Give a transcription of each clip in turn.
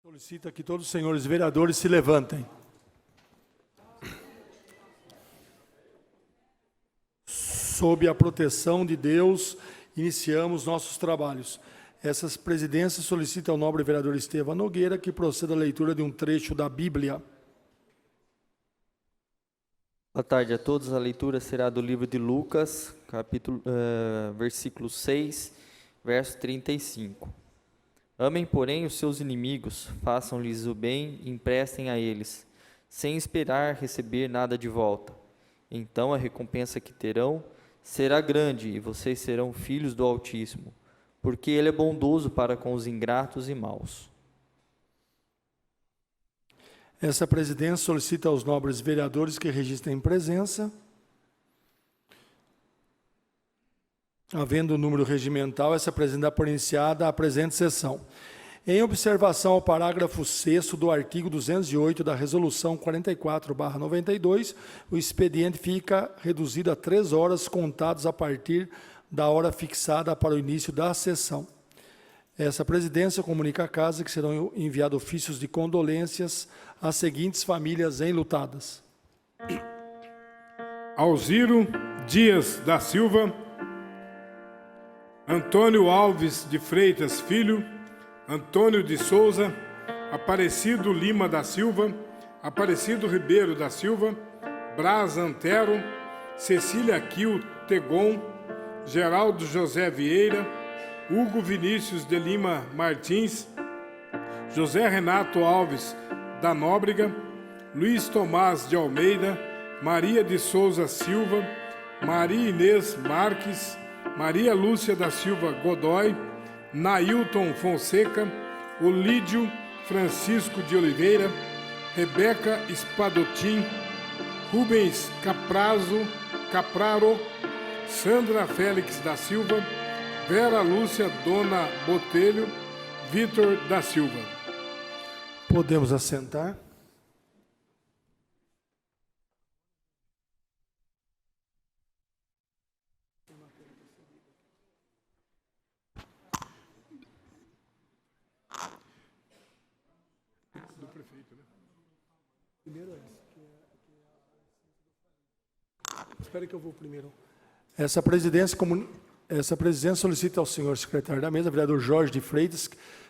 Solicita que todos os senhores vereadores se levantem. Sob a proteção de Deus, iniciamos nossos trabalhos. Essas presidências solicitam ao nobre vereador Estevão Nogueira que proceda à leitura de um trecho da Bíblia. Boa tarde a todos. A leitura será do livro de Lucas, versículo 6, verso 35. Amem, porém, os seus inimigos, façam-lhes o bem e emprestem a eles, sem esperar receber nada de volta. Então a recompensa que terão será grande e vocês serão filhos do Altíssimo, porque Ele é bondoso para com os ingratos e maus. Essa presidência solicita aos nobres vereadores que registrem presença. Havendo o número regimental, essa presidência dá por iniciada a presente sessão. Em observação ao parágrafo 6º do artigo 208 da Resolução 44/92, o expediente fica reduzido a 3 horas contadas a partir da hora fixada para o início da sessão. Essa presidência comunica à Casa que serão enviados ofícios de condolências às seguintes famílias enlutadas: Alziro Dias da Silva, Antônio Alves de Freitas Filho, Antônio de Souza, Aparecido Lima da Silva, Aparecido Ribeiro da Silva, Braz Antero, Cecília Quil Tegon, Geraldo José Vieira, Hugo Vinícius de Lima Martins, José Renato Alves da Nóbrega, Luiz Tomás de Almeida, Maria de Souza Silva, Maria Inês Marques, Maria Lúcia da Silva Godoy, Nailton Fonseca, Olídio Francisco de Oliveira, Rebeca Espadotim, Rubens Capraro, Sandra Félix da Silva, Vera Lúcia Dona Botelho, Vitor da Silva. Podemos assentar. Do prefeito, né? Primeiro espera que eu vou primeiro. Essa presidência solicita ao senhor secretário da mesa, vereador Jorge de Freitas,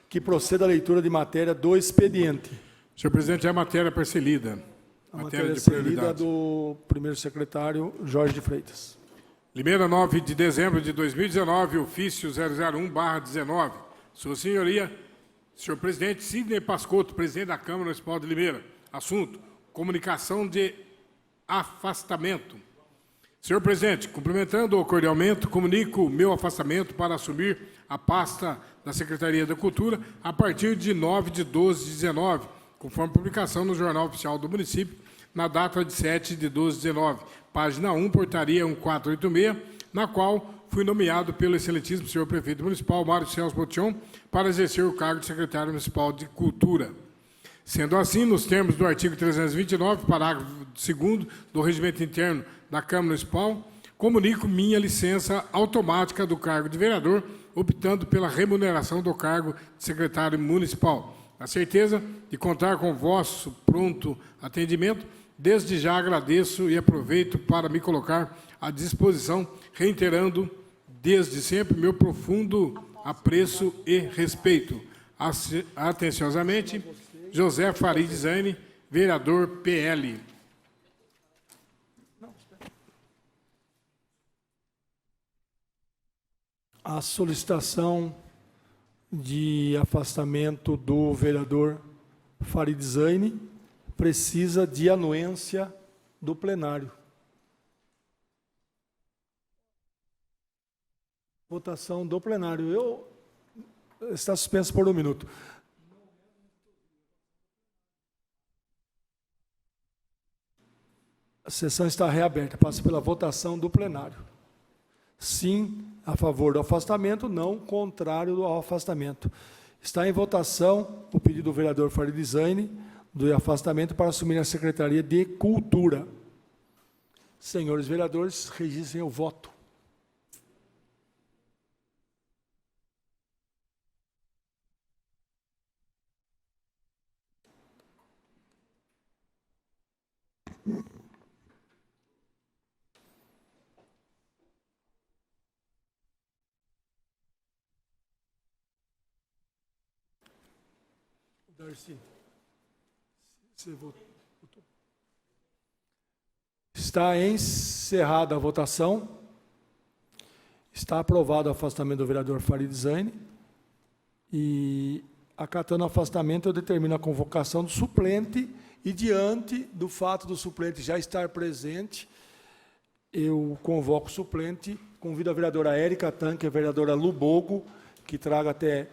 que proceda à leitura de matéria do expediente. Senhor presidente, é a matéria parcelida. A matéria de prioridade do primeiro secretário, Jorge de Freitas. Limeira, 9 de dezembro de 2019, ofício 001/19. Sua senhoria, senhor presidente Sidney Pascotto, presidente da Câmara Municipal de Limeira. Assunto: comunicação de afastamento. Senhor presidente, cumprimentando-o cordialmente, comunico meu afastamento para assumir a pasta da Secretaria da Cultura a partir de 9/12/19, conforme publicação no Jornal Oficial do Município, na data de 7/12/19, página 1, portaria 1486, na qual fui nomeado pelo excelentíssimo senhor prefeito municipal, Mário Celso Botion, para exercer o cargo de secretário municipal de Cultura. Sendo assim, nos termos do artigo 329, parágrafo 2º do Regimento Interno da Câmara Municipal, comunico minha licença automática do cargo de vereador, optando pela remuneração do cargo de secretário municipal. Na certeza de contar com vosso pronto atendimento, desde já agradeço e aproveito para me colocar à disposição, reiterando desde sempre meu profundo apreço e respeito. Atenciosamente, José Farid Zaine, vereador PL. A solicitação de afastamento do vereador Farid Zaine precisa de anuência do plenário. Votação do plenário. Está suspenso por 1 minuto. A sessão está reaberta. Passa pela votação do plenário. Sim, a favor do afastamento, não contrário ao afastamento. Está em votação o pedido do vereador Farid Zaine do afastamento para assumir a Secretaria de Cultura. Senhores vereadores, registrem o voto. Darcy, você votou? Está encerrada a votação. Está aprovado o afastamento do vereador Farid Zaine. E, acatando o afastamento, eu determino a convocação do suplente e, diante do fato do suplente já estar presente, eu convoco o suplente, convido a vereadora Érica Tanque, a vereadora Lubogo, que traga até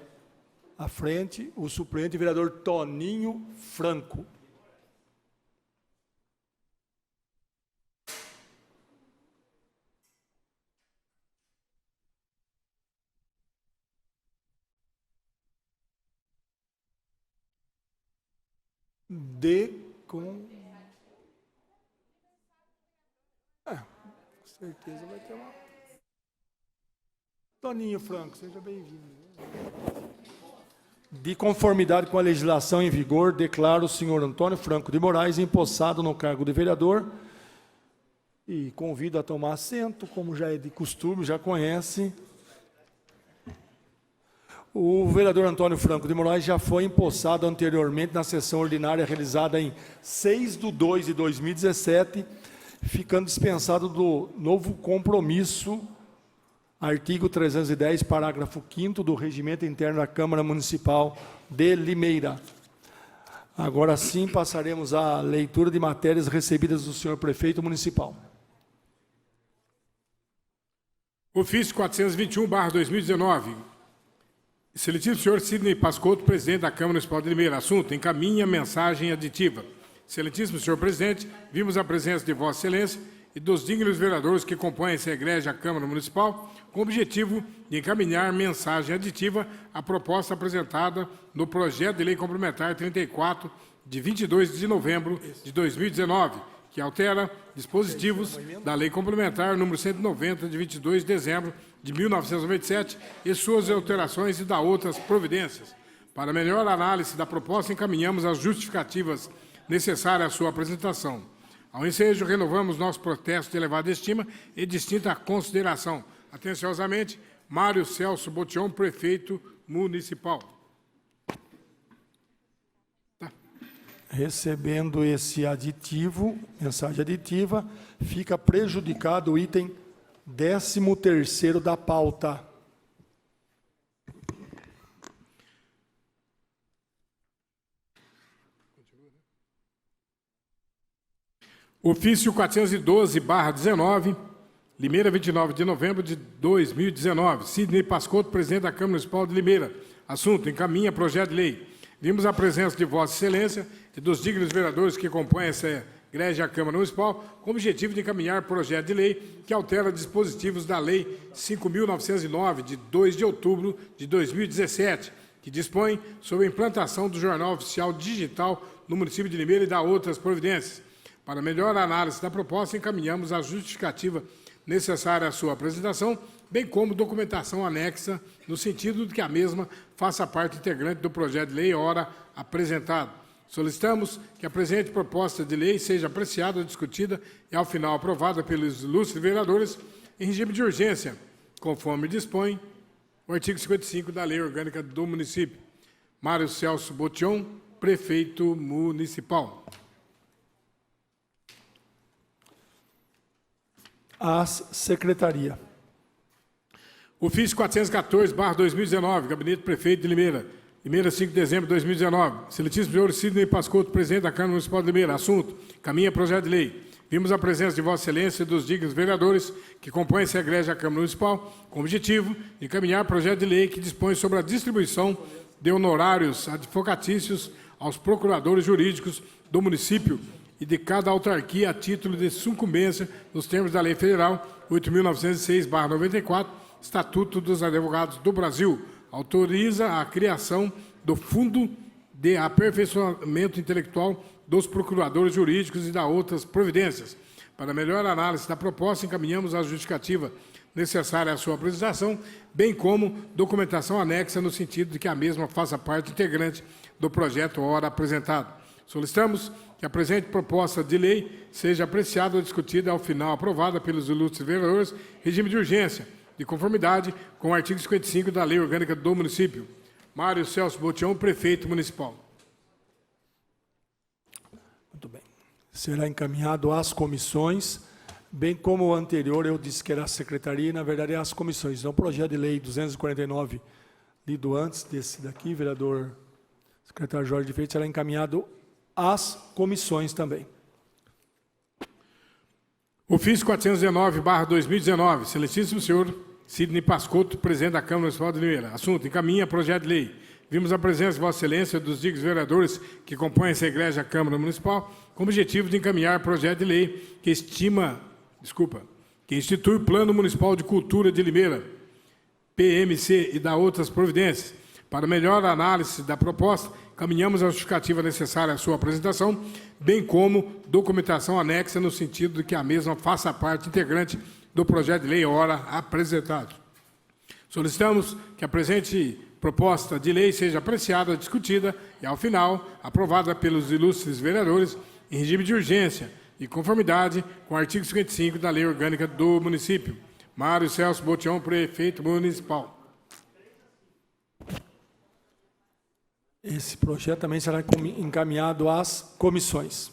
à frente o suplente, vereador Toninho Franco. Com certeza vai ter uma... Toninho Franco, seja bem-vindo. De conformidade com a legislação em vigor, declaro o senhor Antônio Franco de Moraes empossado no cargo de vereador e convido a tomar assento, como já é de costume, já conhece. O vereador Antônio Franco de Moraes já foi empossado anteriormente na sessão ordinária realizada em 6/2/2017, ficando dispensado do novo compromisso, artigo 310, parágrafo 5º do Regimento Interno da Câmara Municipal de Limeira. Agora sim, passaremos à leitura de matérias recebidas do senhor prefeito municipal. Ofício 421/2019. Excelentíssimo senhor Sidney Pascotto, presidente da Câmara Municipal de Limeira. Assunto: encaminha mensagem aditiva. Excelentíssimo senhor presidente, vimos a presença de Vossa Excelência e dos dignos vereadores que compõem essa egrégia Câmara Municipal com o objetivo de encaminhar mensagem aditiva à proposta apresentada no projeto de lei complementar 34, de 22 de novembro de 2019, que altera dispositivos da lei complementar número 190, de 22 de dezembro de 1997, e suas alterações e da outras providências. Para melhor análise da proposta, encaminhamos as justificativas necessárias à sua apresentação. Ao ensejo, renovamos nosso protesto de elevada estima e distinta consideração. Atenciosamente, Mário Celso Botion, prefeito municipal. Recebendo esse aditivo, mensagem aditiva, fica prejudicado o item 13º da pauta. Ofício 412/19, Limeira, 29 de novembro de 2019. Sidney Pascotto, presidente da Câmara Municipal de Limeira. Assunto: encaminha projeto de lei. Vimos a presença de Vossa Excelência e dos dignos vereadores que compõem essa egrégia Câmara Municipal com o objetivo de encaminhar projeto de lei que altera dispositivos da Lei 5.909, de 2 de outubro de 2017, que dispõe sobre a implantação do Jornal Oficial Digital no município de Limeira e da outras providências. Para melhor análise da proposta, encaminhamos a justificativa necessária à sua apresentação, bem como documentação anexa, no sentido de que a mesma faça parte integrante do projeto de lei ora apresentado. Solicitamos que a presente proposta de lei seja apreciada, discutida e, ao final, aprovada pelos ilustres vereadores em regime de urgência, conforme dispõe o artigo 55 da Lei Orgânica do Município. Mário Celso Botion, prefeito municipal. Às secretaria. Ofício 414/2019, Gabinete do Prefeito de Limeira. Limeira, 5 de dezembro de 2019. Excelentíssimo senhor Sidney Pascotto, presidente da Câmara Municipal de Limeira. Assunto: caminha projeto de lei. Vimos a presença de Vossa Excelência e dos dignos vereadores que compõem essa egrégia Câmara Municipal com o objetivo de encaminhar projeto de lei que dispõe sobre a distribuição de honorários advocatícios aos procuradores jurídicos do município e de cada autarquia a título de sucumbência nos termos da Lei Federal 8.906/94, Estatuto dos Advogados do Brasil. Autoriza a criação do Fundo de Aperfeiçoamento Intelectual dos Procuradores Jurídicos e da outras providências. Para melhor análise da proposta, encaminhamos a justificativa necessária à sua apresentação, bem como documentação anexa no sentido de que a mesma faça parte integrante do projeto ora apresentado. Solicitamos que a presente proposta de lei seja apreciada ou discutida ao final aprovada pelos ilustres vereadores, regime de urgência, de conformidade com o artigo 55 da Lei Orgânica do Município. Mário Celso Botion, prefeito municipal. será encaminhado às comissões, bem como o anterior, eu disse que era a secretaria, e na verdade é as comissões. Então, o projeto de lei 249, lido antes desse daqui, vereador secretário Jorge de Freitas, será encaminhado às comissões também. Ofício 419/2019, excelentíssimo senhor Sidney Pascotto, presidente da Câmara Municipal de Limeira. Assunto: encaminha projeto de lei. Vimos a presença de Vossa Excelência dos dignos vereadores que compõem essa Igreja Câmara Municipal com o objetivo de encaminhar projeto de lei que institui o Plano Municipal de Cultura de Limeira, PMC, e dá outras providências. Para melhor análise da proposta, caminhamos a justificativa necessária à sua apresentação, bem como documentação anexa no sentido de que a mesma faça parte integrante do projeto de lei ora apresentado. Solicitamos que a presente proposta de lei seja apreciada, discutida e, ao final, aprovada pelos ilustres vereadores em regime de urgência e conformidade com o artigo 55 da Lei Orgânica do Município. Mário Celso Botião, prefeito municipal. Esse projeto também será encaminhado às comissões.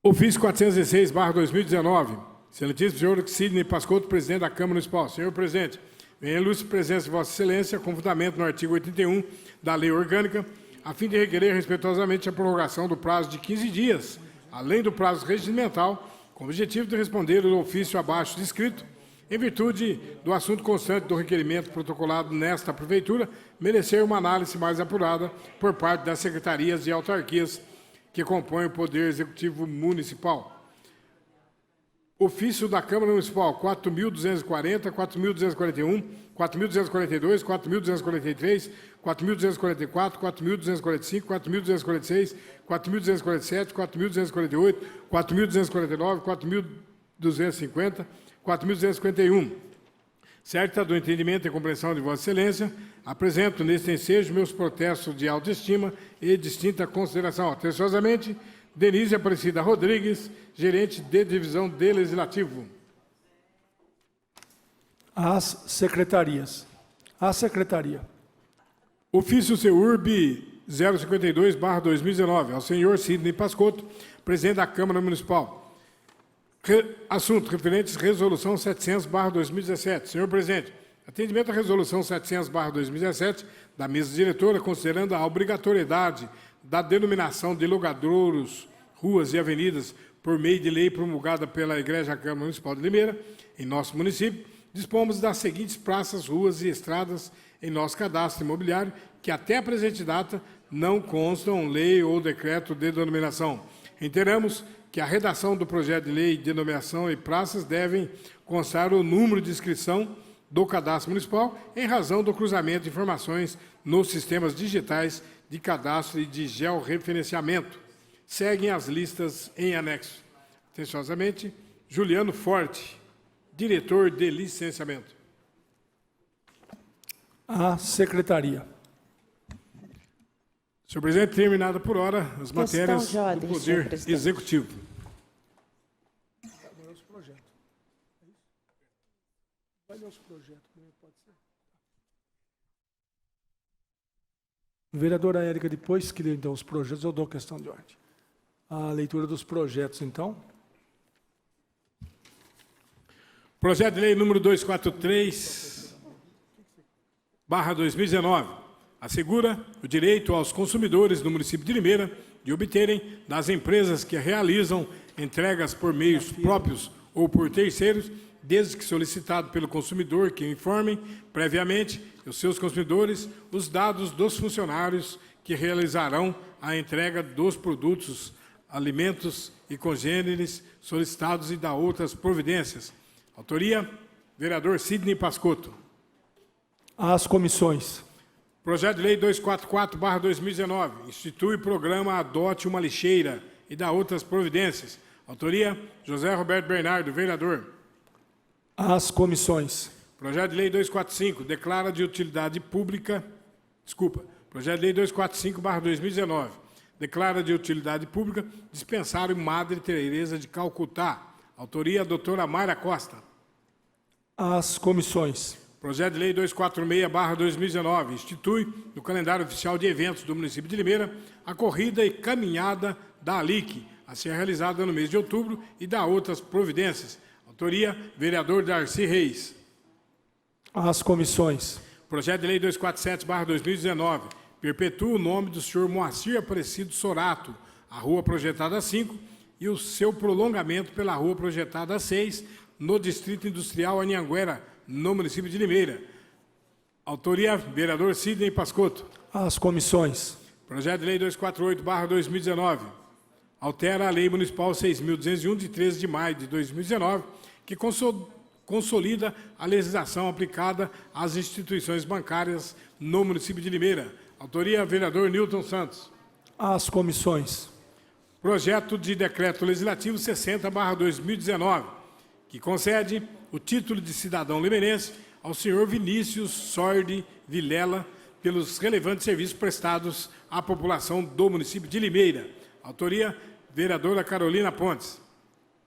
Ofício 416/2019. Excelentíssimo senhor Sidney Pascotto, presidente da Câmara Municipal. Senhor presidente, venho a ilustre presença de Vossa Excelência, com fundamento no artigo 81 da Lei Orgânica, a fim de requerer respeitosamente a prorrogação do prazo de 15 dias, além do prazo regimental, com o objetivo de responder o ofício abaixo descrito, em virtude do assunto constante do requerimento protocolado nesta Prefeitura, merecer uma análise mais apurada por parte das secretarias e autarquias que compõem o Poder Executivo Municipal. Ofício da Câmara Municipal 4.240, 4.241, 4.242, 4.243, 4.244, 4.245, 4.246, 4.247, 4.248, 4.249, 4.250, 4.251. Certa do entendimento e compreensão de Vossa Excelência, apresento neste ensejo meus protestos de autoestima e distinta consideração. Atenciosamente, Denise Aparecida Rodrigues, gerente de divisão de Legislativo. Às secretarias. A secretaria. Ofício CEURB 052/2019, ao senhor Sidney Pascotto, presidente da Câmara Municipal. Assunto referentes à resolução 700/2017. Senhor presidente, atendimento à resolução 700/2017 da mesa diretora, considerando a obrigatoriedade da denominação de logradouros, ruas e avenidas por meio de lei promulgada pela Igreja Câmara Municipal de Limeira, em nosso município, dispomos das seguintes praças, ruas e estradas em nosso cadastro imobiliário, que até a presente data não constam lei ou decreto de denominação. Reiteramos que a redação do projeto de lei de denominação e praças devem constar o número de inscrição do cadastro municipal em razão do cruzamento de informações nos sistemas digitais de cadastro e de georreferenciamento. Seguem as listas em anexo. Atenciosamente, Juliano Forte, diretor de licenciamento. A secretaria. Senhor presidente, terminada por hora as matérias do Poder Executivo. Vai ler os projetos, pode ser. Vereadora Érica, depois que ler então os projetos, eu dou questão de ordem. A leitura dos projetos, então. Projeto de lei número 243/2019 assegura o direito aos consumidores do município de Limeira de obterem das empresas que realizam entregas por meios próprios ou por terceiros, desde que solicitado pelo consumidor que informem previamente os seus consumidores os dados dos funcionários que realizarão a entrega dos produtos, alimentos e congêneres solicitados e da outras providências. Autoria, vereador Sidney Pascotto. Às comissões. Projeto de lei 244/2019 institui o programa Adote uma Lixeira e da outras providências. Autoria, José Roberto Bernardo, vereador. Às comissões. Projeto de lei 245 declara de utilidade pública. Projeto de lei 245/2019 declara de utilidade pública dispensário Madre Teresa de Calcutá. Autoria, doutora Mayra Costa. Às comissões. Projeto de Lei 246/2019 institui no calendário oficial de eventos do município de Limeira a corrida e caminhada da ALIC, a ser realizada no mês de outubro, e da outras providências. Autoria, vereador Darcy Reis. Às comissões. Projeto de Lei 247/2019 perpetua o nome do senhor Moacir Aparecido Sorato, a rua projetada 5, e o seu prolongamento pela rua projetada 6, no Distrito Industrial Anhanguera, no município de Limeira. Autoria, vereador Sidney Pascotto. Às comissões. Projeto de Lei 248/2019 altera a Lei Municipal 6.201, de 13 de maio de 2019, que consolida a legislação aplicada às instituições bancárias no município de Limeira. Autoria, vereador Nilton Santos. Às comissões. Projeto de Decreto Legislativo 60/2019, que concede o título de cidadão limeirense ao senhor Vinícius Sordi Vilela pelos relevantes serviços prestados à população do município de Limeira. Autoria, vereadora Carolina Pontes.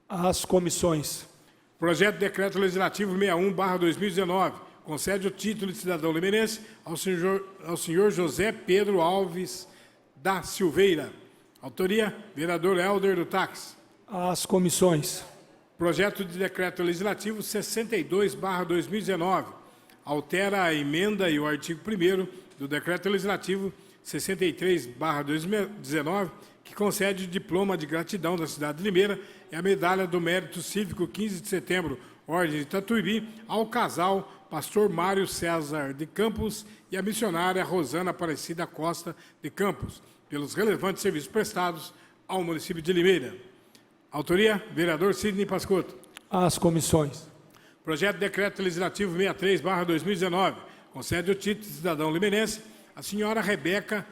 Às comissões. Projeto de Decreto Legislativo 61/2019 concede o título de cidadão limeirense ao senhor José Pedro Alves da Silveira. Autoria, vereador Helder do Táxi. Às comissões. Projeto de Decreto Legislativo 62/2019 altera a emenda e o artigo 1º do Decreto Legislativo 63/2019, que concede o diploma de gratidão da cidade de Limeira e a medalha do mérito cívico 15 de setembro, Ordem de Tatuíbi, ao casal pastor Mário César de Campos e a missionária Rosana Aparecida Costa de Campos, pelos relevantes serviços prestados ao município de Limeira. Autoria, vereador Sidney Pascotto. Às comissões. Projeto de Decreto Legislativo 63/2019 concede o título de cidadão limeirense à senhora Rebeca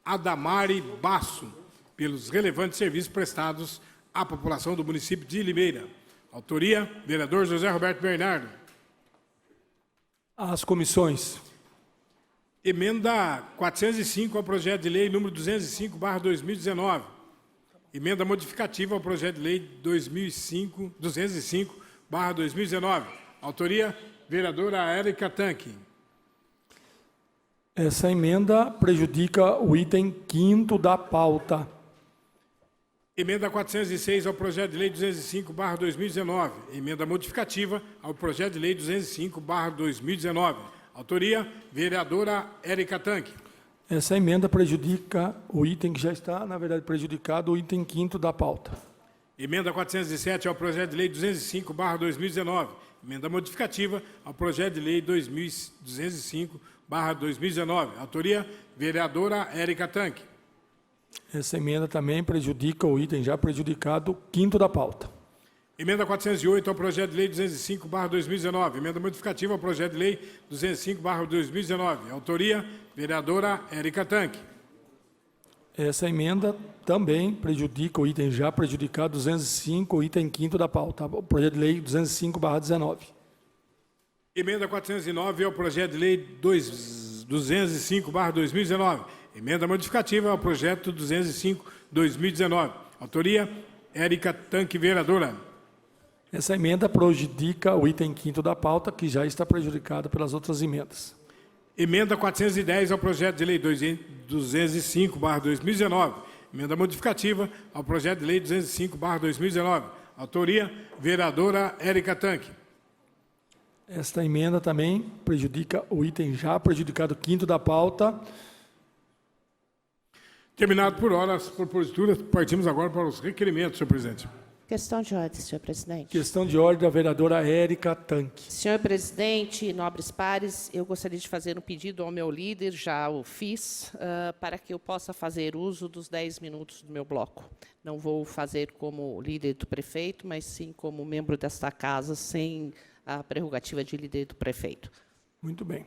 Adamari Basso, pelos relevantes serviços prestados à população do município de Limeira. Autoria, vereador José Roberto Bernardo. Às comissões. Emenda 405 ao projeto de lei número 205/2019. Emenda modificativa ao projeto de lei 205/2019. Autoria, vereadora Érica Tanque. Essa emenda prejudica o item 5º da pauta. Emenda 406 ao projeto de lei 205/2019. Emenda modificativa ao projeto de lei 205/2019. Autoria, vereadora Érica Tanque. Essa emenda prejudica o item que já está, na verdade, prejudicado, o item 5º da pauta. Emenda 407 ao projeto de lei 205/2019. Emenda modificativa ao projeto de lei 205/2019. Autoria, vereadora Érica Tanque. Essa emenda também prejudica o item já prejudicado, 5º da pauta. Emenda 408 ao projeto de lei 205/2019. Emenda modificativa ao projeto de lei 205/2019. Autoria, vereadora Érica Tanque. Essa emenda também prejudica o item já prejudicado, 205, o item 5º da pauta. O projeto de lei 205/19. Emenda 409 ao projeto de lei 205/2019. Emenda modificativa ao projeto 205/2019. Autoria, Érica Tanque, vereadora. Essa emenda prejudica o item 5º da pauta, que já está prejudicado pelas outras emendas. Emenda 410 ao projeto de lei 205/2019. Emenda modificativa ao projeto de lei 205/2019. Autoria, vereadora Érica Tanque. Esta emenda também prejudica o item já prejudicado 5º da pauta. Terminado por hora as proposituras, partimos agora para os requerimentos, senhor presidente. Questão de ordem, senhor presidente. Questão de ordem da vereadora Érica Tanque. Senhor presidente, nobres pares, eu gostaria de fazer um pedido ao meu líder, já o fiz, para que eu possa fazer uso dos 10 minutos do meu bloco. Não vou fazer como líder do prefeito, mas sim como membro desta casa, sem a prerrogativa de líder do prefeito. Muito bem.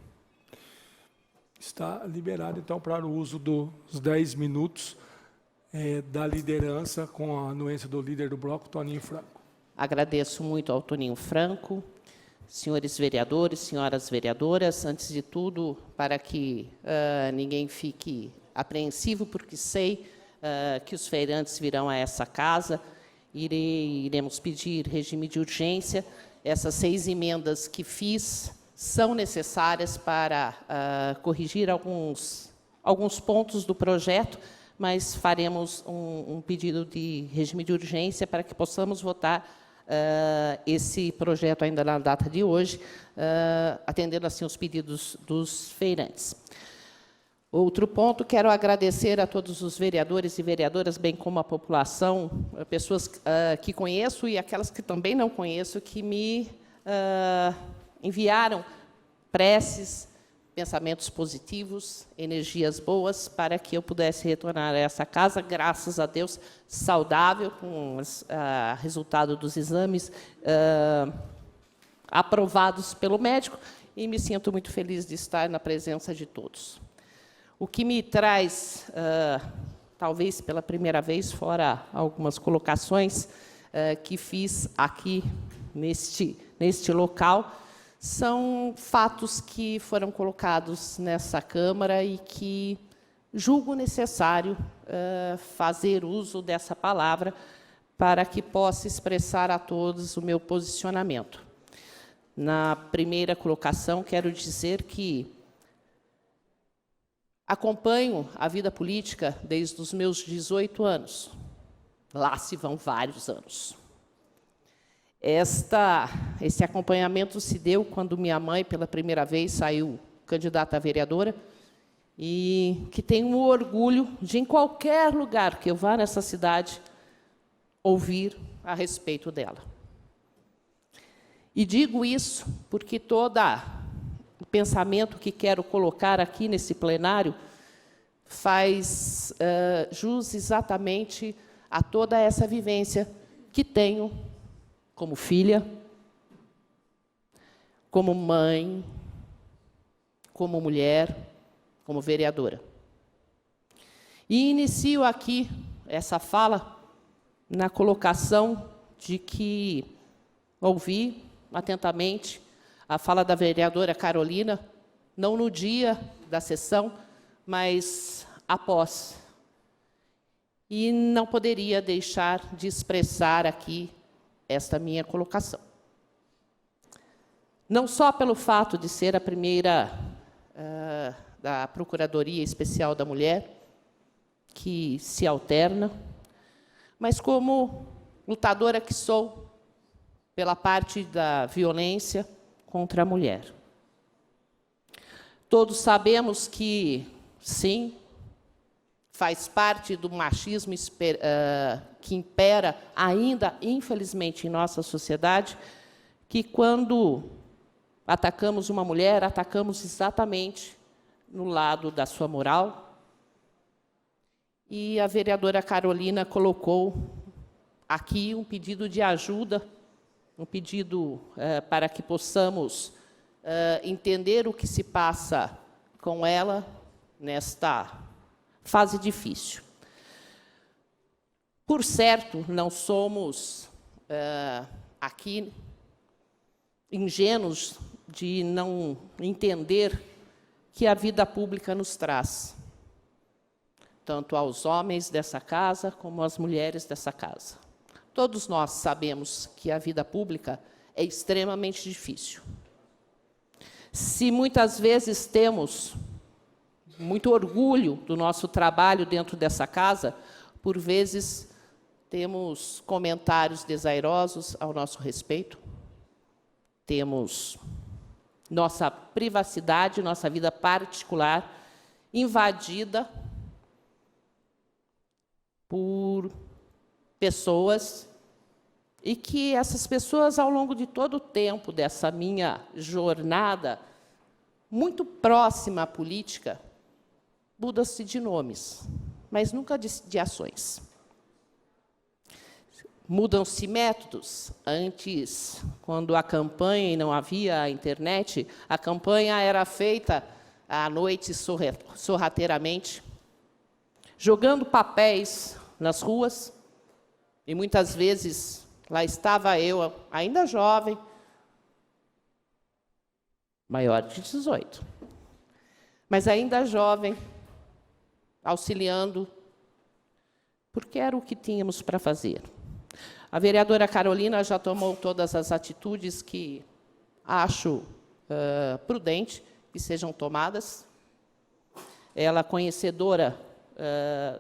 Está liberado, então, para o uso dos 10 minutos da liderança, com a anuência do líder do bloco, Toninho Franco. Agradeço muito ao Toninho Franco, senhores vereadores, senhoras vereadoras. Antes de tudo, para que ninguém fique apreensivo, porque sei que os feirantes virão a essa casa, iremos pedir regime de urgência. Essas 6 emendas que fiz são necessárias para corrigir alguns pontos do projeto, mas faremos um pedido de regime de urgência para que possamos votar esse projeto ainda na data de hoje, atendendo assim os pedidos dos feirantes. Outro ponto, quero agradecer a todos os vereadores e vereadoras, bem como a população, pessoas que conheço e aquelas que também não conheço, que me enviaram preces, pensamentos positivos, energias boas, para que eu pudesse retornar a essa casa, graças a Deus, saudável, com resultado dos exames aprovados pelo médico, e me sinto muito feliz de estar na presença de todos. O que me traz, talvez pela primeira vez, fora algumas colocações que fiz aqui neste local, são fatos que foram colocados nessa Câmara e que julgo necessário fazer uso dessa palavra para que possa expressar a todos o meu posicionamento. Na primeira colocação, quero dizer que acompanho a vida política desde os meus 18 anos. Lá se vão vários anos. Esse acompanhamento se deu quando minha mãe, pela primeira vez, saiu candidata a vereadora, e que tenho o orgulho de, em qualquer lugar que eu vá nessa cidade, ouvir a respeito dela. E digo isso porque todo o pensamento que quero colocar aqui nesse plenário faz jus exatamente a toda essa vivência que tenho como filha, como mãe, como mulher, como vereadora. E inicio aqui essa fala na colocação de que ouvi atentamente a fala da vereadora Carolina, não no dia da sessão, mas após. E não poderia deixar de expressar aqui esta minha colocação. Não só pelo fato de ser a primeira da Procuradoria Especial da Mulher, que se alterna, mas como lutadora que sou pela parte da violência contra a mulher. Todos sabemos que, sim, faz parte do machismo que impera ainda, infelizmente, em nossa sociedade, que quando atacamos uma mulher, atacamos exatamente no lado da sua moral. E a vereadora Carolina colocou aqui um pedido de ajuda, um pedido para que possamos entender o que se passa com ela nesta fase difícil. Por certo, não somos aqui ingênuos de não entender que a vida pública nos traz, tanto aos homens dessa casa como às mulheres dessa casa. Todos nós sabemos que a vida pública é extremamente difícil. Se muitas vezes temos muito orgulho do nosso trabalho dentro dessa casa, por vezes temos comentários desairosos ao nosso respeito, temos nossa privacidade, nossa vida particular invadida por pessoas, e que essas pessoas, ao longo de todo o tempo dessa minha jornada, muito próxima à política, mudam-se de nomes, mas nunca de ações. Mudam-se métodos. Antes, quando a campanha e não havia a internet, a campanha era feita à noite sorrateiramente, jogando papéis nas ruas, e muitas vezes lá estava eu, ainda jovem, maior de 18, mas ainda jovem, auxiliando, porque era o que tínhamos para fazer. A vereadora Carolina já tomou todas as atitudes que acho prudente que sejam tomadas. Ela, conhecedora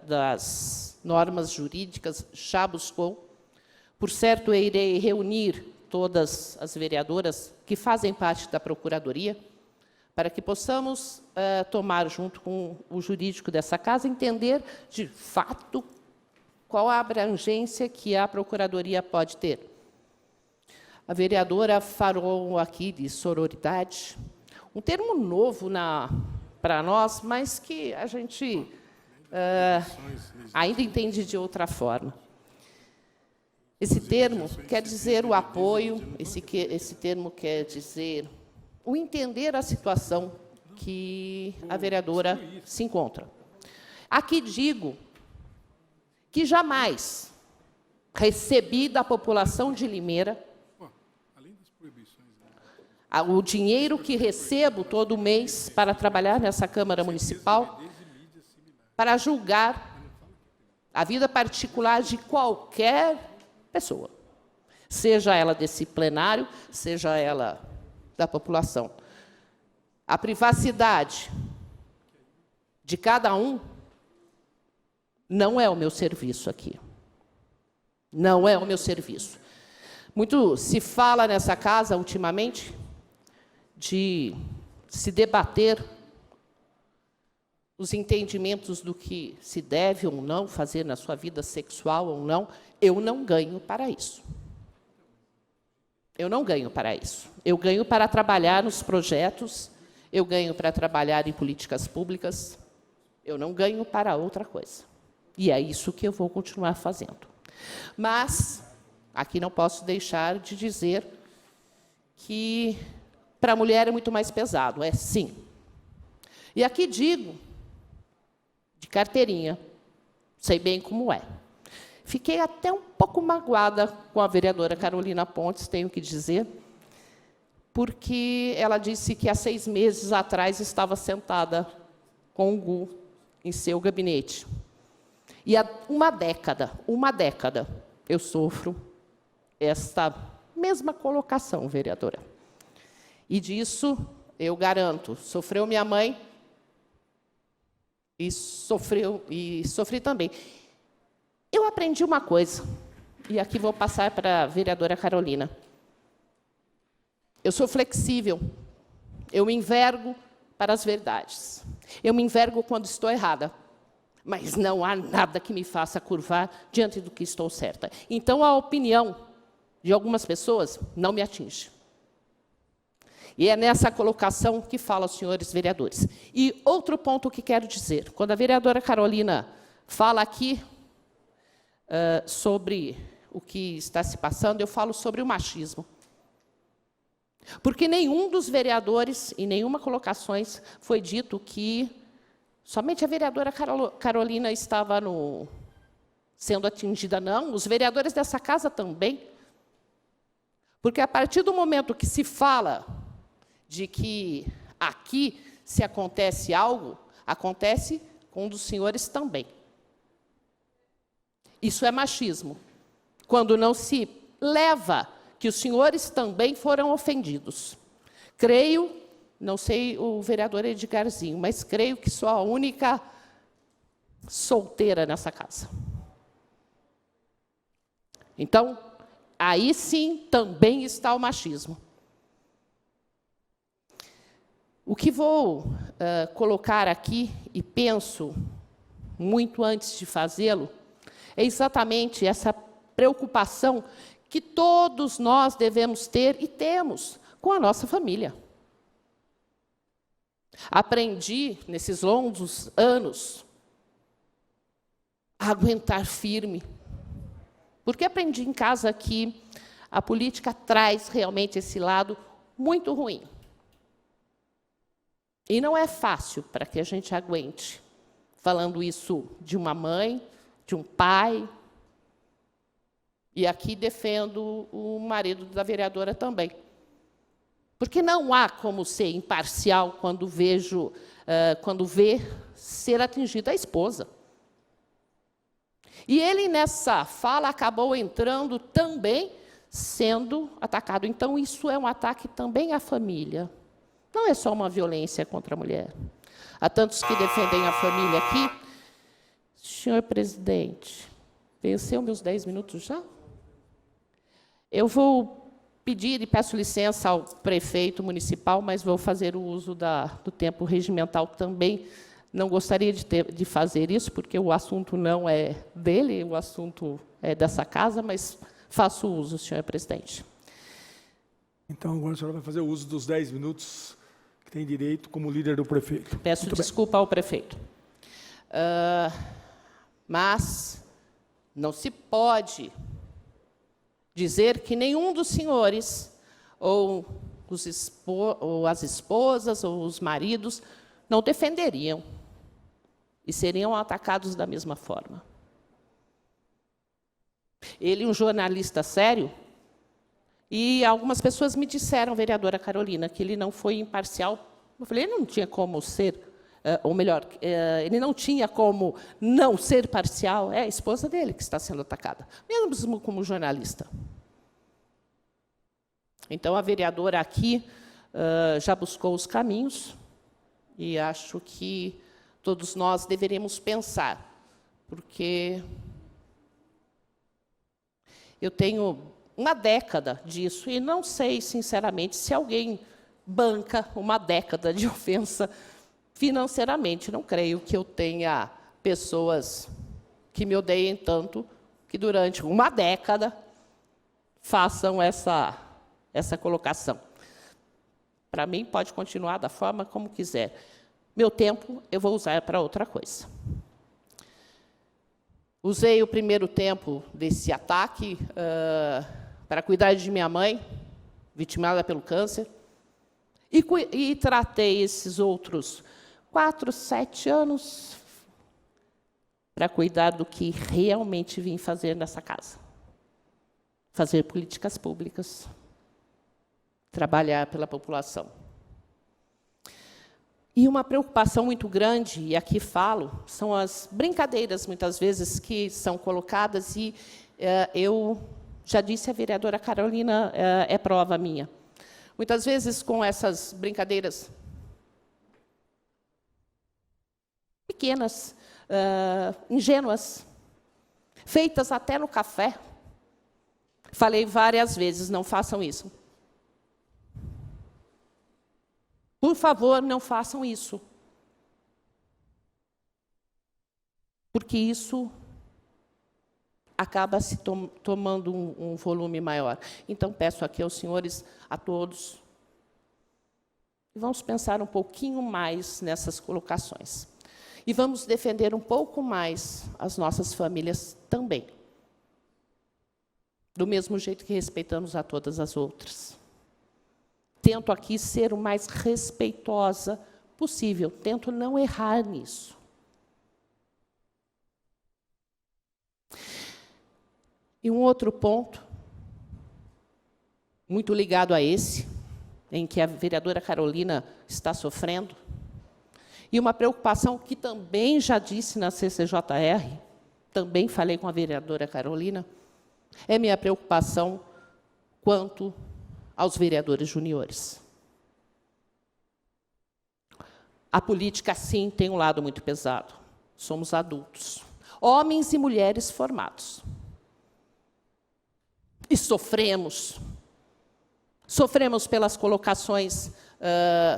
das normas jurídicas, já buscou. Por certo, eu irei reunir todas as vereadoras que fazem parte da Procuradoria, para que possamos tomar, junto com o jurídico dessa casa, entender, de fato, qual a abrangência que a Procuradoria pode ter. A vereadora falou aqui de sororidade, um termo novo para nós, mas que a gente ainda entende de outra forma. Esse termo quer dizer o apoio, esse termo quer dizer o entender a situação que a vereadora se encontra. Aqui digo que jamais recebi da população de Limeira o dinheiro que recebo todo mês para trabalhar nessa Câmara Municipal para julgar a vida particular de qualquer pessoa, seja ela desse plenário, seja ela da população. A privacidade de cada um não é o meu serviço aqui. Não é o meu serviço. Muito se fala nessa casa, ultimamente, de se debater os entendimentos do que se deve ou não fazer na sua vida sexual ou não. Eu não ganho para isso. Eu não ganho para isso. Eu ganho para trabalhar nos projetos, eu ganho para trabalhar em políticas públicas, eu não ganho para outra coisa. E é isso que eu vou continuar fazendo. Mas, aqui não posso deixar de dizer que para a mulher é muito mais pesado, é sim. E aqui digo, de carteirinha, sei bem como é. Fiquei até um pouco magoada com a vereadora Carolina Pontes, tenho que dizer, porque ela disse que há 6 meses atrás estava sentada com o Gu em seu gabinete. E há uma década, eu sofro esta mesma colocação, vereadora. E disso, eu garanto, sofreu minha mãe e sofri também. Eu aprendi uma coisa, e aqui vou passar para a vereadora Carolina. Eu sou flexível, eu me envergo para as verdades. Eu me envergo quando estou errada, mas não há nada que me faça curvar diante do que estou certa. Então, a opinião de algumas pessoas não me atinge. E é nessa colocação que falam os senhores vereadores. E outro ponto que quero dizer, quando a vereadora Carolina fala aqui sobre o que está se passando, eu falo sobre o machismo. Porque nenhum dos vereadores, em nenhuma colocações, foi dito que somente a vereadora Carolina estava sendo atingida. Não, os vereadores dessa casa também. Porque, a partir do momento que se fala de que aqui, se acontece algo, acontece com um dos senhores também. Isso é machismo. Quando não se leva que os senhores também foram ofendidos. Creio, não sei o vereador Edgarzinho, mas creio que sou a única solteira nessa casa. Então, aí sim também está o machismo. O que vou colocar aqui, e penso muito antes de fazê-lo, é exatamente essa preocupação que todos nós devemos ter e temos com a nossa família. Aprendi, nesses longos anos, a aguentar firme, porque aprendi em casa que a política traz realmente esse lado muito ruim. E não é fácil para que a gente aguente, falando isso de uma mãe, de um pai. E aqui defendo o marido da vereadora também. Porque não há como ser imparcial quando vê ser atingida a esposa. E ele, nessa fala, acabou entrando também, sendo atacado. Então, isso é um ataque também à família. não é só uma violência contra a mulher. Há tantos que defendem a família aqui. Senhor presidente, venceu meus 10 minutos já? Eu vou pedir e peço licença ao prefeito municipal, mas vou fazer o uso do tempo regimental também. Não gostaria de fazer isso, porque o assunto não é dele, o assunto é dessa casa, mas faço uso, senhor presidente. Então, agora a senhora vai fazer o uso dos 10 minutos que tem direito como líder do prefeito. Peço desculpa ao prefeito. Mas não se pode dizer que nenhum dos senhores, ou as esposas, ou os maridos, não defenderiam e seriam atacados da mesma forma. Ele, um jornalista sério, e algumas pessoas me disseram, vereadora Carolina, que ele não foi imparcial. Eu falei, ele não tinha como ser, ou melhor, ele não tinha como não ser parcial. É a esposa dele que está sendo atacada, mesmo como jornalista. Então, a vereadora aqui já buscou os caminhos, e acho que todos nós deveríamos pensar, porque eu tenho uma década disso, e não sei, sinceramente, se alguém banca uma década de ofensa financeiramente. Não creio que eu tenha pessoas que me odeiem tanto que, durante uma década, façam essa colocação. Para mim, pode continuar da forma como quiser. Meu tempo, eu vou usar para outra coisa. Usei o primeiro tempo desse ataque para cuidar de minha mãe, vitimada pelo câncer, e tratei esses outros 4, 7 anos para cuidar do que realmente vim fazer nessa casa. Fazer políticas públicas, trabalhar pela população. E uma preocupação muito grande, e aqui falo, são as brincadeiras, muitas vezes, que são colocadas, e eu já disse à vereadora Carolina, é prova minha. Muitas vezes, com essas brincadeiras pequenas, ingênuas, feitas até no café, falei várias vezes, não façam isso. Por favor, não façam isso. Porque isso acaba se tomando um volume maior. Então, peço aqui aos senhores, a todos, vamos pensar um pouquinho mais nessas colocações. E vamos defender um pouco mais as nossas famílias também. Do mesmo jeito que respeitamos a todas as outras. Tento aqui ser o mais respeitosa possível. Tento não errar nisso. E um outro ponto, muito ligado a esse, em que a vereadora Carolina está sofrendo, e uma preocupação que também já disse na CCJR, também falei com a vereadora Carolina, é minha preocupação quanto aos vereadores juniores. A política, sim, tem um lado muito pesado. Somos adultos, homens e mulheres formados. E sofremos pelas colocações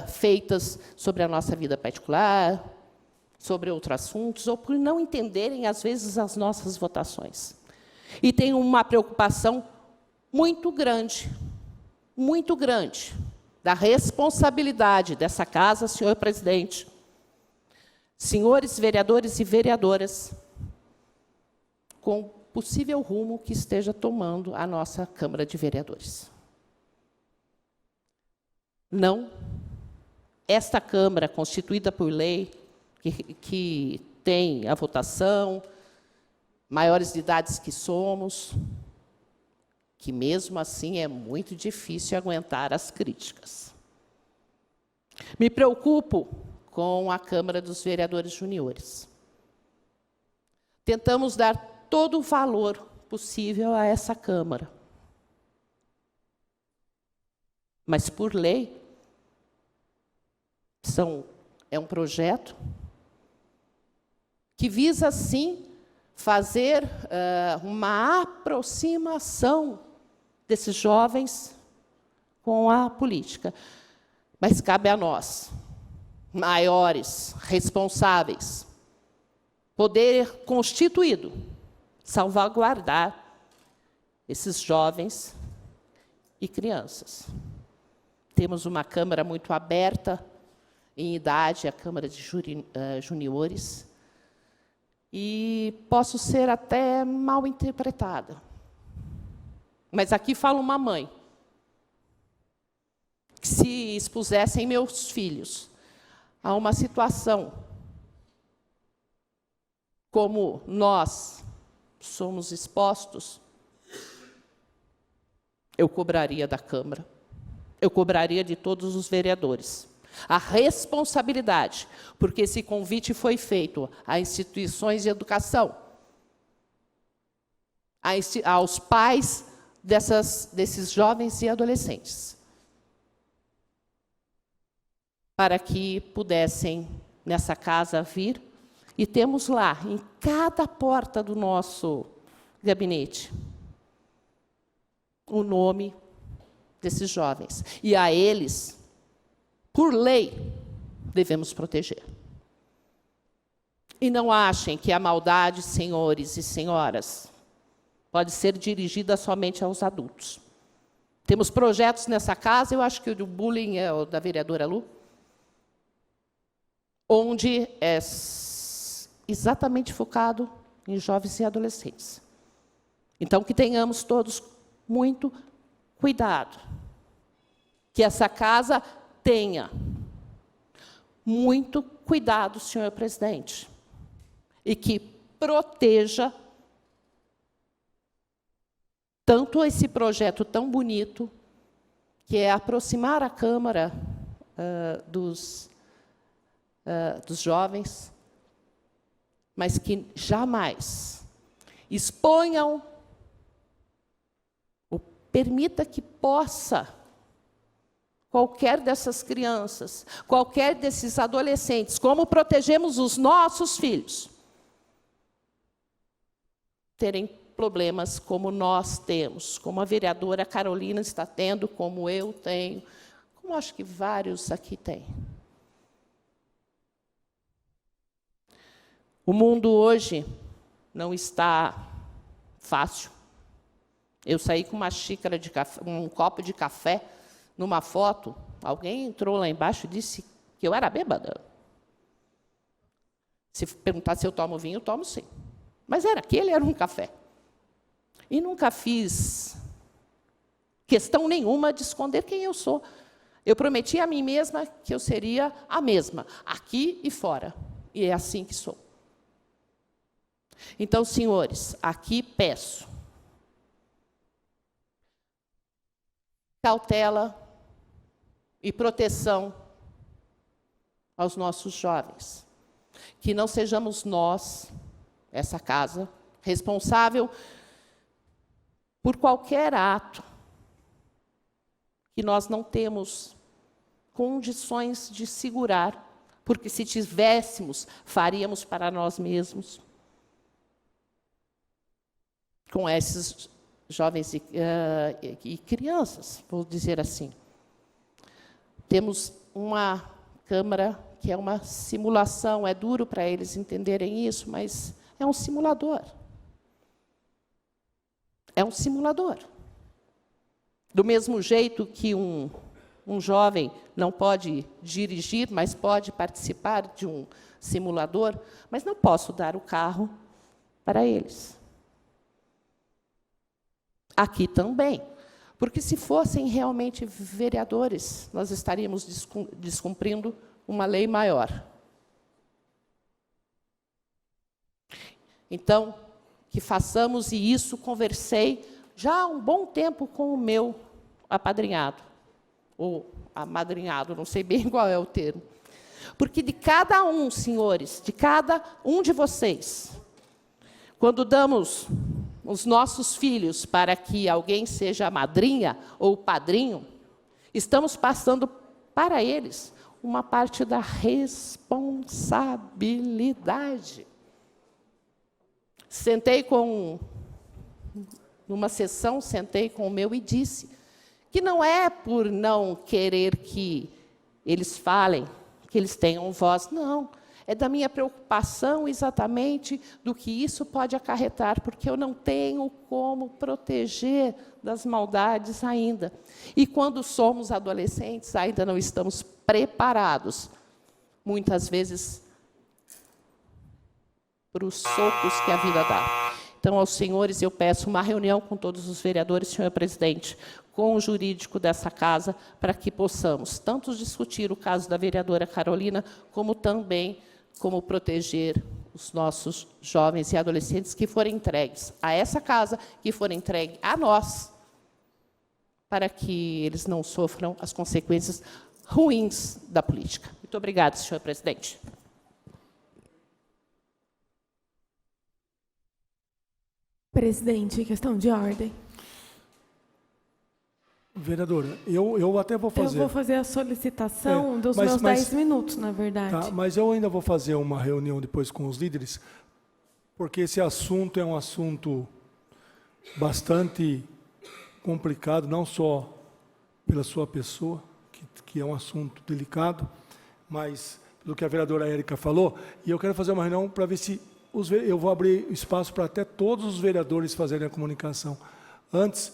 feitas sobre a nossa vida particular, sobre outros assuntos, ou por não entenderem, às vezes, as nossas votações. E tenho uma preocupação muito grande, da responsabilidade dessa casa, senhor presidente, senhores vereadores e vereadoras, com o possível rumo que esteja tomando a nossa Câmara de Vereadores. Não, esta Câmara, constituída por lei, que tem a votação, maiores de idades que somos, que mesmo assim é muito difícil aguentar as críticas. Me preocupo com a Câmara dos Vereadores Juniores. Tentamos dar todo o valor possível a essa Câmara. Mas, por lei, É um projeto que visa, sim, fazer uma aproximação desses jovens com a política. Mas cabe a nós, maiores, responsáveis, poder constituído, salvaguardar esses jovens e crianças. Temos uma Câmara muito aberta em idade, a Câmara de Juniores, e posso ser até mal interpretada. Mas aqui fala uma mãe, que se expusessem meus filhos a uma situação como nós somos expostos, eu cobraria da Câmara, eu cobraria de todos os vereadores a responsabilidade, porque esse convite foi feito a instituições de educação, aos pais desses jovens e adolescentes, para que pudessem, nessa casa, vir. E temos lá, em cada porta do nosso gabinete, o nome desses jovens. E a eles, por lei, devemos proteger. E não achem que a maldade, senhores e senhoras, pode ser dirigida somente aos adultos. Temos projetos nessa casa, eu acho que o do bullying é o da vereadora Lu, onde é exatamente focado em jovens e adolescentes. Então, que tenhamos todos muito cuidado, que essa casa tenha muito cuidado, senhor presidente, e que proteja tanto esse projeto tão bonito, que é aproximar a Câmara dos jovens, mas que jamais exponham ou permita que possa qualquer dessas crianças, qualquer desses adolescentes, como protegemos os nossos filhos, terem problemas como nós temos, como a vereadora Carolina está tendo, como eu tenho, como acho que vários aqui têm. O mundo hoje não está fácil. Eu saí com uma xícara de café, um copo de café, numa foto, alguém entrou lá embaixo e disse que eu era bêbada. Se perguntar se eu tomo vinho, eu tomo sim. Mas aquele era um café. E nunca fiz questão nenhuma de esconder quem eu sou. Eu prometi a mim mesma que eu seria a mesma, aqui e fora. E é assim que sou. Então, senhores, aqui peço cautela e proteção aos nossos jovens. Que não sejamos nós, essa casa, responsável por qualquer ato que nós não temos condições de segurar, porque se tivéssemos, faríamos para nós mesmos. Com esses jovens e crianças, vou dizer assim. Temos uma Câmara que é uma simulação, é duro para eles entenderem isso, mas é um simulador. É um simulador. Do mesmo jeito que um jovem não pode dirigir, mas pode participar de um simulador, mas não posso dar o carro para eles. Aqui também, porque se fossem realmente vereadores, nós estaríamos descumprindo uma lei maior. Então, que façamos, e isso conversei já há um bom tempo com o meu apadrinhado, ou amadrinhado, não sei bem qual é o termo. Porque de cada um, senhores, de cada um de vocês, quando damos os nossos filhos para que alguém seja a madrinha ou padrinho, estamos passando para eles uma parte da responsabilidade. Numa sessão, sentei com o meu e disse que não é por não querer que eles falem, que eles tenham voz, não. É da minha preocupação exatamente do que isso pode acarretar, porque eu não tenho como proteger das maldades ainda. E quando somos adolescentes, ainda não estamos preparados, muitas vezes, para os socos que a vida dá. Então, aos senhores, eu peço uma reunião com todos os vereadores, senhor presidente, com o jurídico dessa casa, para que possamos tanto discutir o caso da vereadora Carolina, como também como proteger os nossos jovens e adolescentes que forem entregues a essa casa, que forem entregues a nós, para que eles não sofram as consequências ruins da política. Muito obrigada, senhor presidente. Presidente, questão de ordem. Vereadora, eu até vou fazer... Eu vou fazer a solicitação dos meus 10 minutos, na verdade. Tá, mas eu ainda vou fazer uma reunião depois com os líderes, porque esse assunto é um assunto bastante complicado, não só pela sua pessoa, que é um assunto delicado, mas pelo que a vereadora Érica falou, e eu quero fazer uma reunião para ver se eu vou abrir espaço para até todos os vereadores fazerem a comunicação. Antes,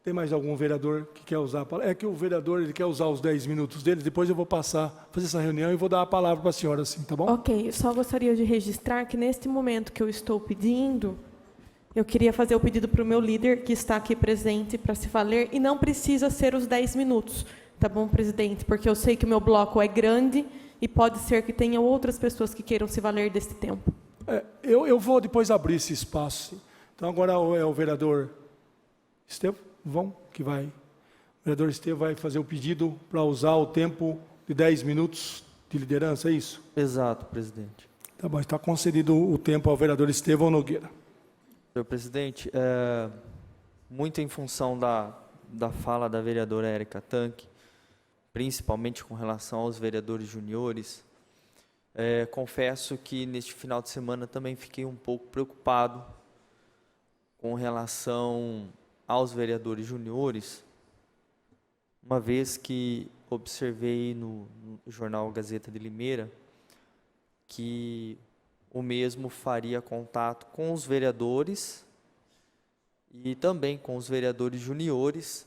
tem mais algum vereador que quer usar a palavra? É que o vereador ele quer usar os 10 minutos dele, depois eu vou fazer essa reunião e vou dar a palavra para a senhora, assim, tá bom? Ok, eu só gostaria de registrar que neste momento que eu estou pedindo, eu queria fazer o pedido para o meu líder, que está aqui presente, para se valer, e não precisa ser os 10 minutos, tá bom, presidente? Porque eu sei que o meu bloco é grande e pode ser que tenha outras pessoas que queiram se valer desse tempo. Eu vou depois abrir esse espaço. Então, agora é o vereador Estevão, que vai. O vereador Estevão vai fazer o pedido para usar o tempo de 10 minutos de liderança, é isso? Exato, presidente. Tá bom, está concedido o tempo ao vereador Estevão Nogueira. Senhor presidente, muito em função da fala da vereadora Érica Tanque, principalmente com relação aos vereadores juniores, confesso que neste final de semana também fiquei um pouco preocupado com relação aos vereadores juniores, uma vez que observei no jornal Gazeta de Limeira que o mesmo faria contato com os vereadores e também com os vereadores juniores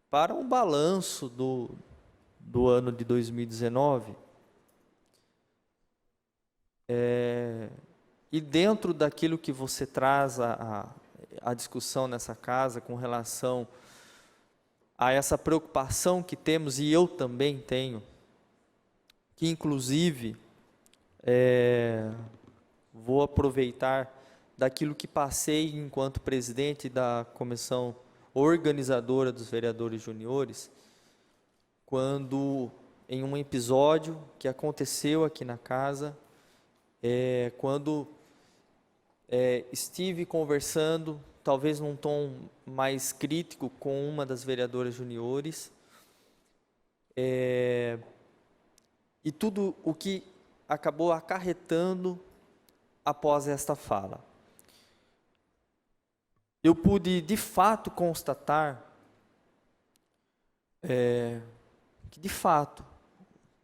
para um balanço do ano de 2019. E dentro daquilo que você traz a discussão nessa casa com relação a essa preocupação que temos, e eu também tenho, que inclusive vou aproveitar daquilo que passei enquanto presidente da comissão organizadora dos vereadores juniores, quando em um episódio que aconteceu aqui na casa, quando estive conversando, talvez num tom mais crítico, com uma das vereadoras juniores, e tudo o que acabou acarretando após esta fala. Eu pude, de fato, constatar que, de fato,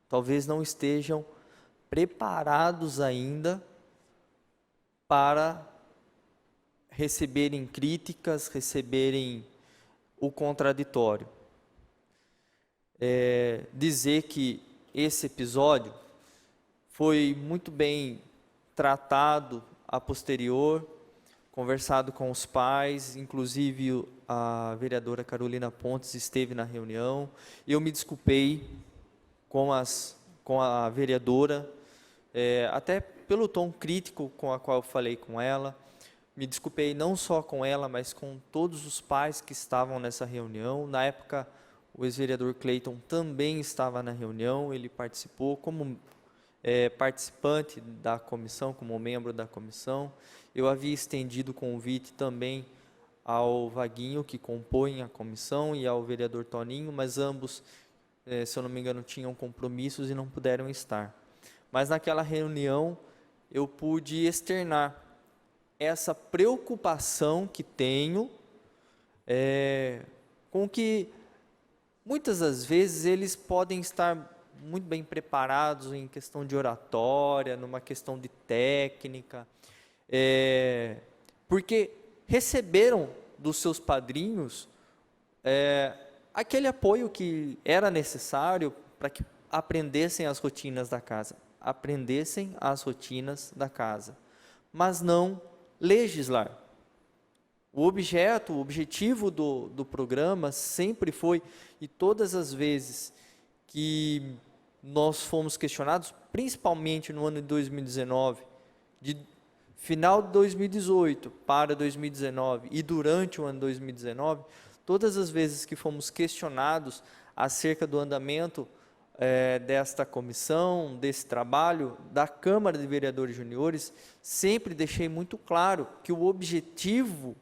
talvez não estejam preparados ainda para receberem críticas, receberem o contraditório. Dizer que esse episódio foi muito bem tratado a posterior, conversado com os pais, inclusive a vereadora Carolina Pontes esteve na reunião. Eu me desculpei com a vereadora, até pelo tom crítico com a qual eu falei com ela. Me desculpei não só com ela, mas com todos os pais que estavam nessa reunião. Na época, o ex-vereador Cleiton também estava na reunião, ele participou como participante da comissão, como membro da comissão. Eu havia estendido o convite também ao Vaguinho, que compõe a comissão, e ao vereador Toninho, mas ambos se eu não me engano, tinham compromissos e não puderam estar. Mas naquela reunião eu pude externar essa preocupação que tenho com que muitas das vezes eles podem estar muito bem preparados em questão de oratória, numa questão de técnica, porque receberam dos seus padrinhos aquele apoio que era necessário para que aprendessem as rotinas da casa, mas não legislar. O objetivo do programa sempre foi, e todas as vezes que nós fomos questionados, principalmente no ano de 2019, de final de 2018 para 2019 e durante o ano 2019, todas as vezes que fomos questionados acerca do andamento desta comissão, desse trabalho, da Câmara de Vereadores Juniores, sempre deixei muito claro que o objetivo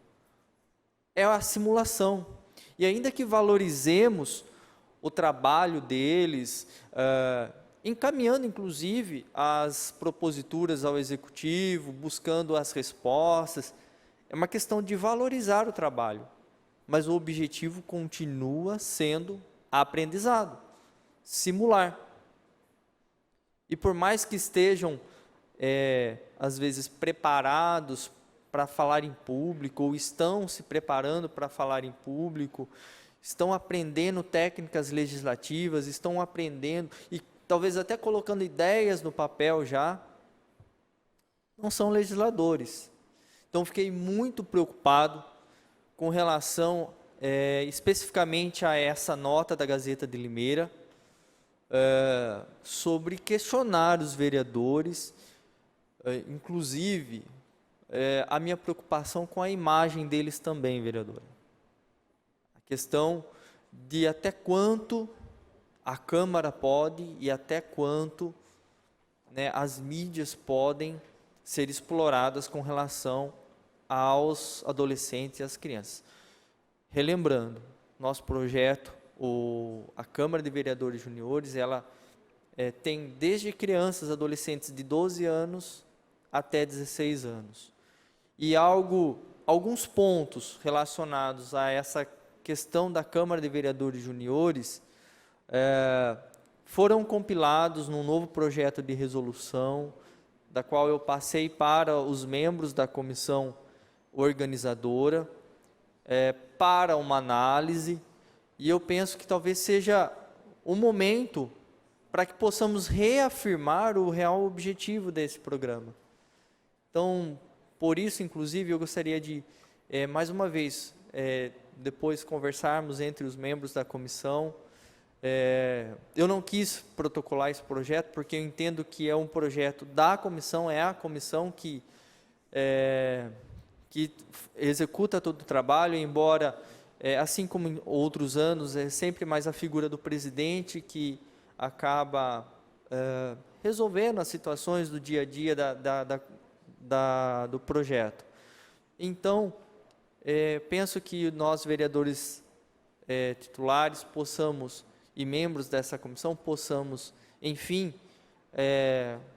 é a simulação. E ainda que valorizemos o trabalho deles, encaminhando inclusive as proposituras ao Executivo, buscando as respostas, é uma questão de valorizar o trabalho, mas o objetivo continua sendo aprendizado, simular. E por mais que estejam, às vezes, preparados para falar em público, ou estão se preparando para falar em público, estão aprendendo técnicas legislativas, estão aprendendo e talvez até colocando ideias no papel já, não são legisladores. Então, fiquei muito preocupado com relação especificamente a essa nota da Gazeta de Limeira, sobre questionar os vereadores, inclusive a minha preocupação com a imagem deles também, vereadora. A questão de até quanto a Câmara pode e até quanto as mídias podem ser exploradas com relação aos adolescentes e às crianças. Relembrando, nosso projeto, a Câmara de Vereadores Juniores, ela tem desde crianças, adolescentes de 12 anos até 16 anos. E alguns pontos relacionados a essa questão da Câmara de Vereadores Juniores foram compilados num novo projeto de resolução, da qual eu passei para os membros da comissão organizadora, para uma análise, e eu penso que talvez seja o momento para que possamos reafirmar o real objetivo desse programa. Então, por isso, inclusive, eu gostaria de, mais uma vez, depois conversarmos entre os membros da comissão. Eu não quis protocolar esse projeto, porque eu entendo que é um projeto da comissão, é a comissão que executa todo o trabalho, embora, assim como em outros anos, é sempre mais a figura do presidente que acaba resolvendo as situações do dia a dia do projeto. Então, penso que nós, vereadores titulares, possamos, e membros dessa comissão, possamos, enfim,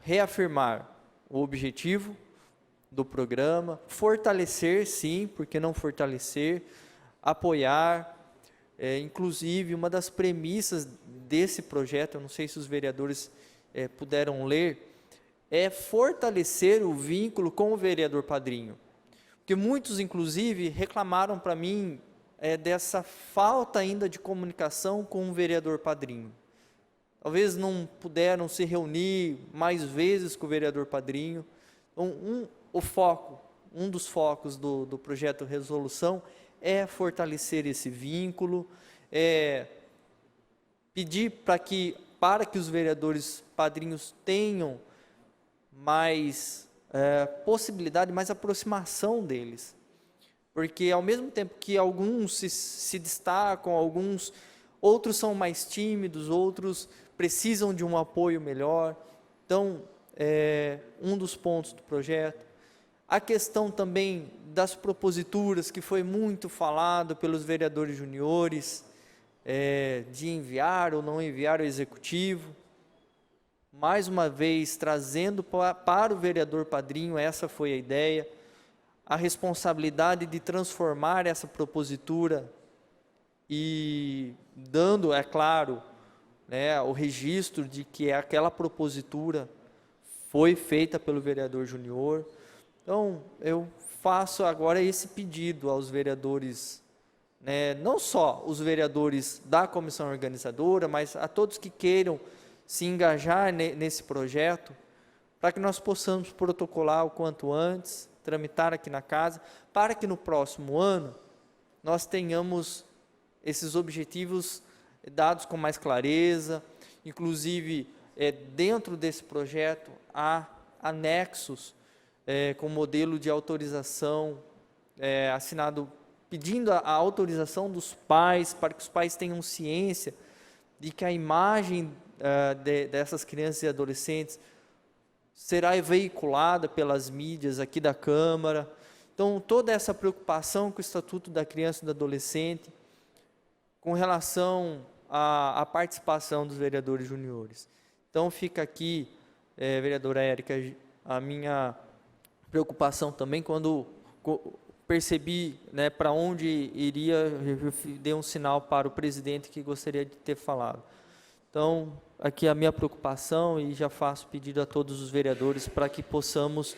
reafirmar o objetivo do programa, fortalecer, sim, por que não fortalecer, apoiar, inclusive, uma das premissas desse projeto, eu não sei se os vereadores puderam ler, é fortalecer o vínculo com o vereador padrinho. Porque muitos, inclusive, reclamaram para mim dessa falta ainda de comunicação com o vereador padrinho. Talvez não puderam se reunir mais vezes com o vereador padrinho. Então, um dos focos do projeto de resolução é fortalecer esse vínculo, pedir para que os vereadores padrinhos tenham mais possibilidade, mais aproximação deles. Porque, ao mesmo tempo que alguns se destacam, outros são mais tímidos, outros precisam de um apoio melhor. Então, um dos pontos do projeto. A questão também das proposituras, que foi muito falado pelos vereadores juniores, de enviar ou não enviar ao Executivo. Mais uma vez, trazendo para o vereador Padrinho, essa foi a ideia, a responsabilidade de transformar essa propositura e dando, é claro, o registro de que aquela propositura foi feita pelo vereador Junior. Então, eu faço agora esse pedido aos vereadores, não só os vereadores da comissão organizadora, mas a todos que queiram se engajar nesse projeto, para que nós possamos protocolar o quanto antes, tramitar aqui na casa, para que no próximo ano nós tenhamos esses objetivos dados com mais clareza. Inclusive, dentro desse projeto há anexos com modelo de autorização assinado, pedindo a autorização dos pais, para que os pais tenham ciência de que a imagem dessas crianças e adolescentes será veiculada pelas mídias aqui da Câmara. Então, toda essa preocupação com o Estatuto da Criança e do Adolescente, com relação à participação dos vereadores juniores. Então, fica aqui, vereadora Érica, a minha preocupação também, quando percebi para onde iria, eu dei um sinal para o presidente que gostaria de ter falado. Então, aqui a minha preocupação, e já faço pedido a todos os vereadores para que possamos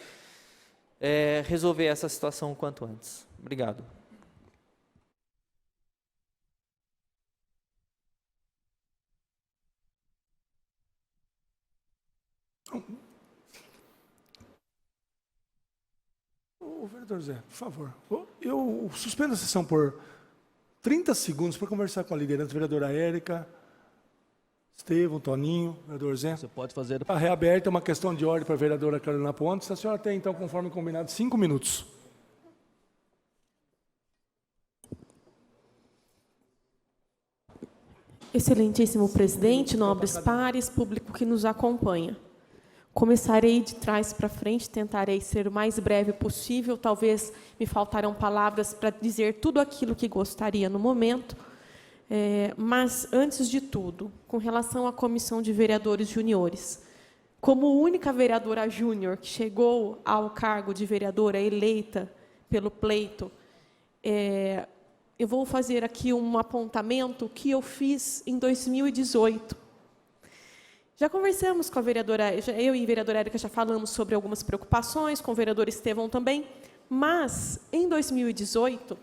resolver essa situação o quanto antes. Obrigado. O vereador Zé, por favor, eu suspendo a sessão por 30 segundos para conversar com a liderança, vereadora Érica, Estevão, Toninho, vereador Zé. Você pode fazer. Está reaberta uma questão de ordem para a vereadora Carolina Pontes. A senhora tem, então, conforme combinado, 5 minutos. Excelentíssimo presidente, nobres pares, público que nos acompanha. Começarei de trás para frente, tentarei ser o mais breve possível, talvez me faltarão palavras para dizer tudo aquilo que gostaria no momento, mas, antes de tudo, com relação à comissão de vereadores juniores, como única vereadora júnior que chegou ao cargo de vereadora eleita pelo pleito, eu vou fazer aqui um apontamento que eu fiz em 2018. Já conversamos com a vereadora, eu e a vereadora Érica já falamos sobre algumas preocupações, com o vereador Estevão também, mas, em 2018,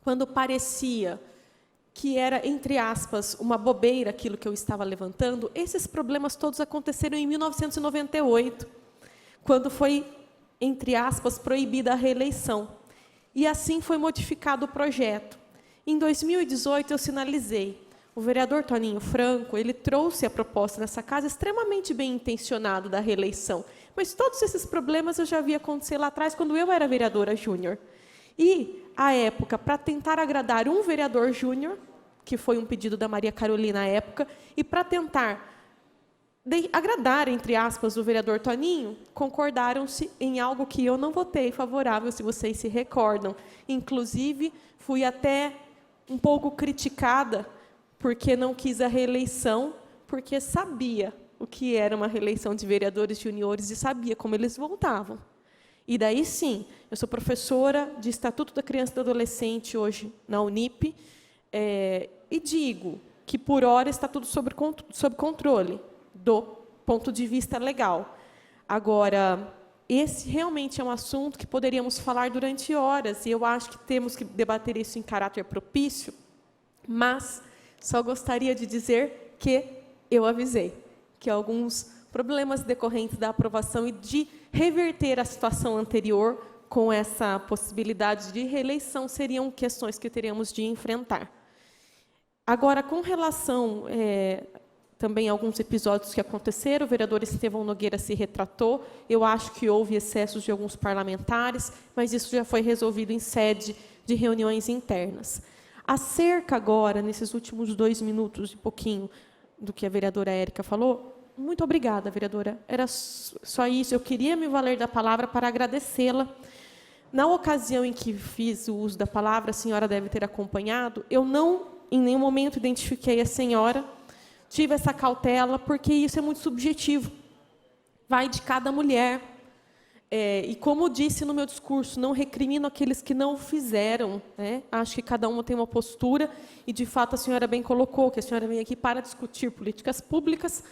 quando parecia que era, entre aspas, uma bobeira aquilo que eu estava levantando, esses problemas todos aconteceram em 1998, quando foi, entre aspas, proibida a reeleição. E assim foi modificado o projeto. Em 2018, eu sinalizei. O vereador Toninho Franco, ele trouxe a proposta nessa casa extremamente bem intencionado da reeleição. Mas todos esses problemas eu já vi acontecer lá atrás, quando eu era vereadora júnior. E, à época, para tentar agradar um vereador júnior, que foi um pedido da Maria Carolina à época, e para tentar agradar, entre aspas, o vereador Toninho, concordaram-se em algo que eu não votei favorável, se vocês se recordam. Inclusive, fui até um pouco criticada, porque não quis a reeleição, porque sabia o que era uma reeleição de vereadores juniores e sabia como eles voltavam. E daí, sim, eu sou professora de Estatuto da Criança e do Adolescente hoje na Unip, e digo que, por hora, está tudo sob controle, do ponto de vista legal. Agora, esse realmente é um assunto que poderíamos falar durante horas, e eu acho que temos que debater isso em caráter propício, mas só gostaria de dizer que eu avisei que alguns problemas decorrentes da aprovação e de reverter a situação anterior com essa possibilidade de reeleição seriam questões que teríamos de enfrentar. Agora, com relação também a alguns episódios que aconteceram, o vereador Estevão Nogueira se retratou, eu acho que houve excessos de alguns parlamentares, mas isso já foi resolvido em sede de reuniões internas. Acerca agora, nesses últimos 2 minutos e pouquinho, do que a vereadora Érica falou, muito obrigada, vereadora. Era só isso, eu queria me valer da palavra para agradecê-la. Na ocasião em que fiz o uso da palavra, a senhora deve ter acompanhado, eu não em nenhum momento identifiquei a senhora, tive essa cautela, porque isso é muito subjetivo. Vai de cada mulher. E como disse no meu discurso, não recrimino aqueles que não o fizeram, né? Acho que cada uma tem uma postura, e, de fato, a senhora bem colocou que a senhora vem aqui para discutir políticas públicas,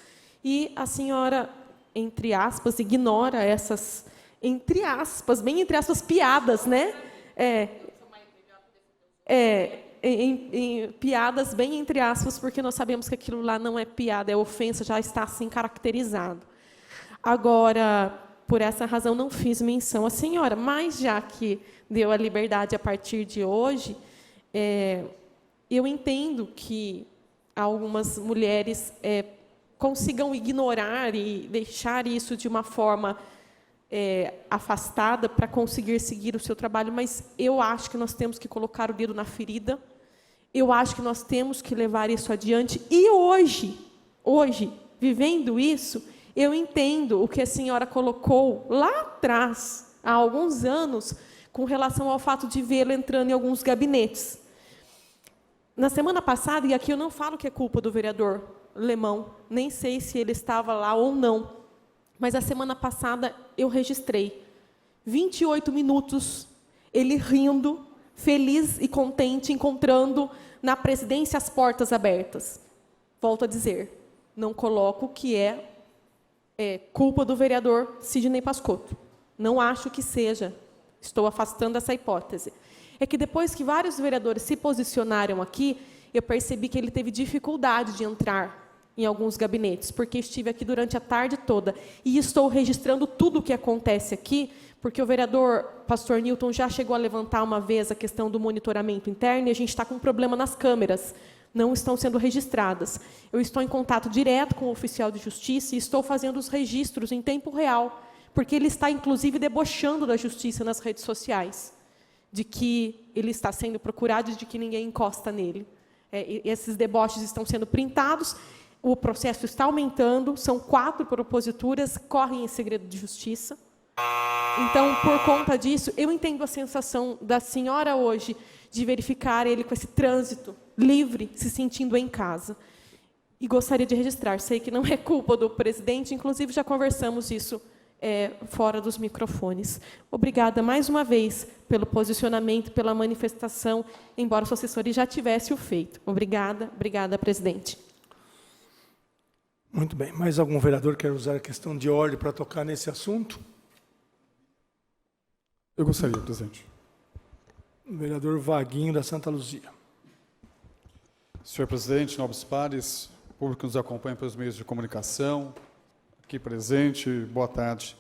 e a senhora, entre aspas, ignora essas, entre aspas, bem entre aspas, piadas, né? Piadas bem entre aspas, porque nós sabemos que aquilo lá não é piada, é ofensa, já está assim caracterizado. Agora, por essa razão, não fiz menção à senhora, mas já que deu a liberdade a partir de hoje, eu entendo que algumas mulheres consigam ignorar e deixar isso de uma forma afastada para conseguir seguir o seu trabalho, mas eu acho que nós temos que colocar o dedo na ferida, eu acho que nós temos que levar isso adiante, e hoje, vivendo isso, eu entendo o que a senhora colocou lá atrás, há alguns anos, com relação ao fato de vê-lo entrando em alguns gabinetes. Na semana passada, e aqui eu não falo que é culpa do vereador Lemão, nem sei se ele estava lá ou não, mas a semana passada eu registrei 28 minutos, ele rindo, feliz e contente, encontrando na presidência as portas abertas. Volto a dizer, não coloco que é culpa do vereador Sidney Pascotto. Não acho que seja. Estou afastando essa hipótese. É que depois que vários vereadores se posicionaram aqui, eu percebi que ele teve dificuldade de entrar em alguns gabinetes, porque estive aqui durante a tarde toda e estou registrando tudo o que acontece aqui, porque o vereador Pastor Newton já chegou a levantar uma vez a questão do monitoramento interno e a gente está com um problema nas câmeras. Não estão sendo registradas. Eu estou em contato direto com o oficial de justiça e estou fazendo os registros em tempo real, porque ele está, inclusive, debochando da justiça nas redes sociais, de que ele está sendo procurado e de que ninguém encosta nele. Esses deboches estão sendo printados, o processo está aumentando, são 4 proposituras, correm em segredo de justiça. Então, por conta disso, eu entendo a sensação da senhora hoje de verificar ele com esse trânsito livre, se sentindo em casa. E gostaria de registrar, sei que não é culpa do presidente, inclusive já conversamos isso fora dos microfones. Obrigada mais uma vez pelo posicionamento, pela manifestação, embora sua assessoria já tivesse o feito. Obrigada, presidente. Muito bem. Mais algum vereador quer usar a questão de ordem para tocar nesse assunto? Eu gostaria, presidente. O vereador Vaguinho, da Santa Luzia. Senhor presidente, nobres pares, público que nos acompanha pelos meios de comunicação, aqui presente, boa tarde.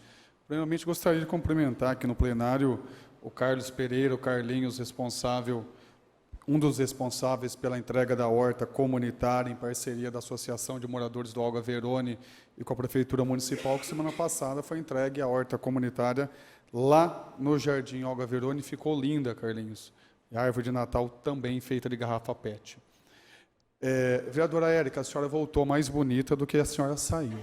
Primeiramente, gostaria de cumprimentar aqui no plenário o Carlos Pereira, o Carlinhos, um dos responsáveis pela entrega da horta comunitária em parceria da Associação de Moradores do Olga Verone e com a Prefeitura Municipal, que semana passada foi entregue a horta comunitária lá no Jardim Olga Verone. Ficou linda, Carlinhos. E a árvore de Natal também feita de garrafa PET. Vereadora Érica, a senhora voltou mais bonita do que a senhora saiu.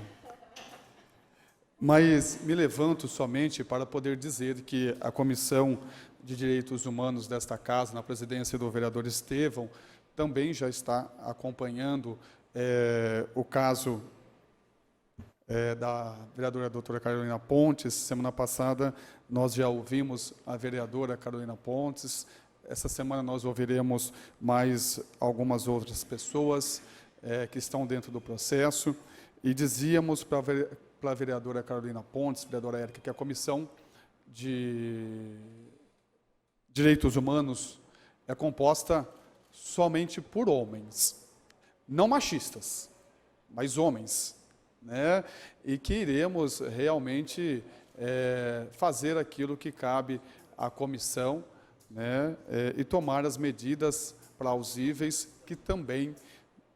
Mas me levanto somente para poder dizer que a Comissão de Direitos Humanos desta casa, na presidência do vereador Estevão, também já está acompanhando o caso da vereadora doutora Carolina Pontes. Semana passada, nós já ouvimos a vereadora Carolina Pontes. Essa semana nós ouviremos mais algumas outras pessoas que estão dentro do processo. E dizíamos para a vereadora Carolina Pontes, vereadora Érica, que a Comissão de Direitos Humanos é composta somente por homens, não machistas, mas homens, né? E que iremos realmente fazer aquilo que cabe à comissão, né? E tomar as medidas plausíveis que também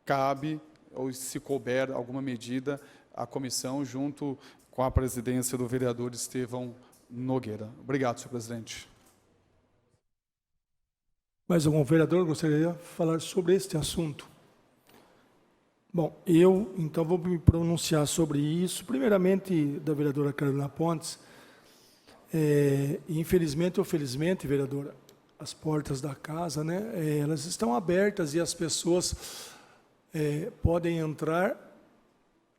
cabe, ou se couber alguma medida, à comissão, junto com a presidência do vereador Estevão Nogueira. Obrigado, senhor presidente. Mais algum vereador gostaria de falar sobre este assunto? Bom, eu, então, vou me pronunciar sobre isso. Primeiramente, da vereadora Carolina Pontes. Infelizmente ou felizmente, vereadora, as portas da casa, né, elas estão abertas e as pessoas podem entrar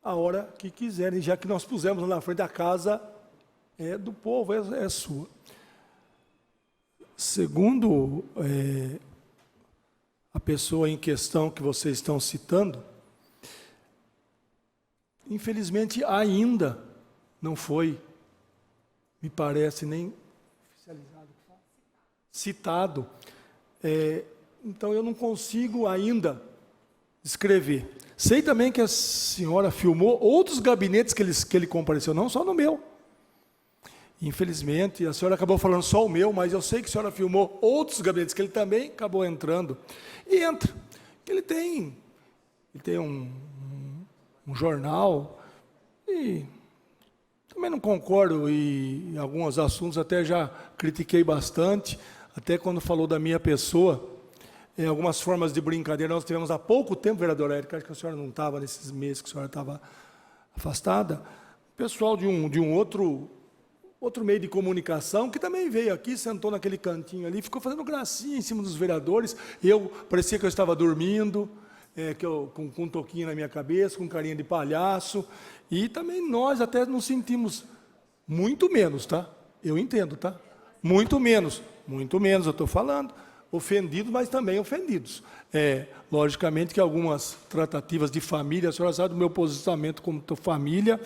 a hora que quiserem, já que nós pusemos na frente da casa do povo, é sua. Segundo a pessoa em questão que vocês estão citando, infelizmente ainda não foi, me parece, nem oficializado, citado. Então eu não consigo ainda escrever. Sei também que a senhora filmou outros gabinetes que ele compareceu, não só no meu. Infelizmente, a senhora acabou falando só o meu, mas eu sei que a senhora filmou outros gabinetes que ele também acabou entrando. E entra. Ele tem um jornal, e também não concordo, e em alguns assuntos até já critiquei bastante, até quando falou da minha pessoa, em algumas formas de brincadeira. Nós tivemos há pouco tempo, vereadora Érica, acho que a senhora não estava nesses meses que a senhora estava afastada, pessoal de um outro meio de comunicação, que também veio aqui, sentou naquele cantinho ali, ficou fazendo gracinha em cima dos vereadores. Parecia que eu estava dormindo, com um toquinho na minha cabeça, com carinha de palhaço, e também nós até nos sentimos muito menos, tá? Eu entendo, tá? Muito menos, eu estou falando, ofendidos, mas também ofendidos. Logicamente que algumas tratativas de família, a senhora sabe do meu posicionamento como família,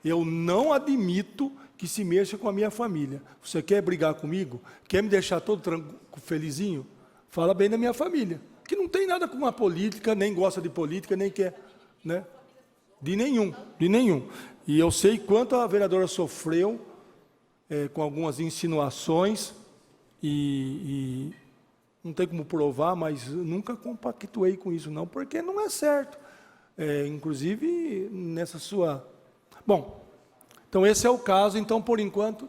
eu não admito que se mexa com a minha família. Você quer brigar comigo? Quer me deixar todo felizinho? Fala bem da minha família, que não tem nada com a política, nem gosta de política, nem quer, né? De nenhum. E eu sei quanto a vereadora sofreu com algumas insinuações, e não tem como provar, mas nunca compactuei com isso, não, porque não é certo. Inclusive, nessa sua... Bom, então esse é o caso. Então, por enquanto,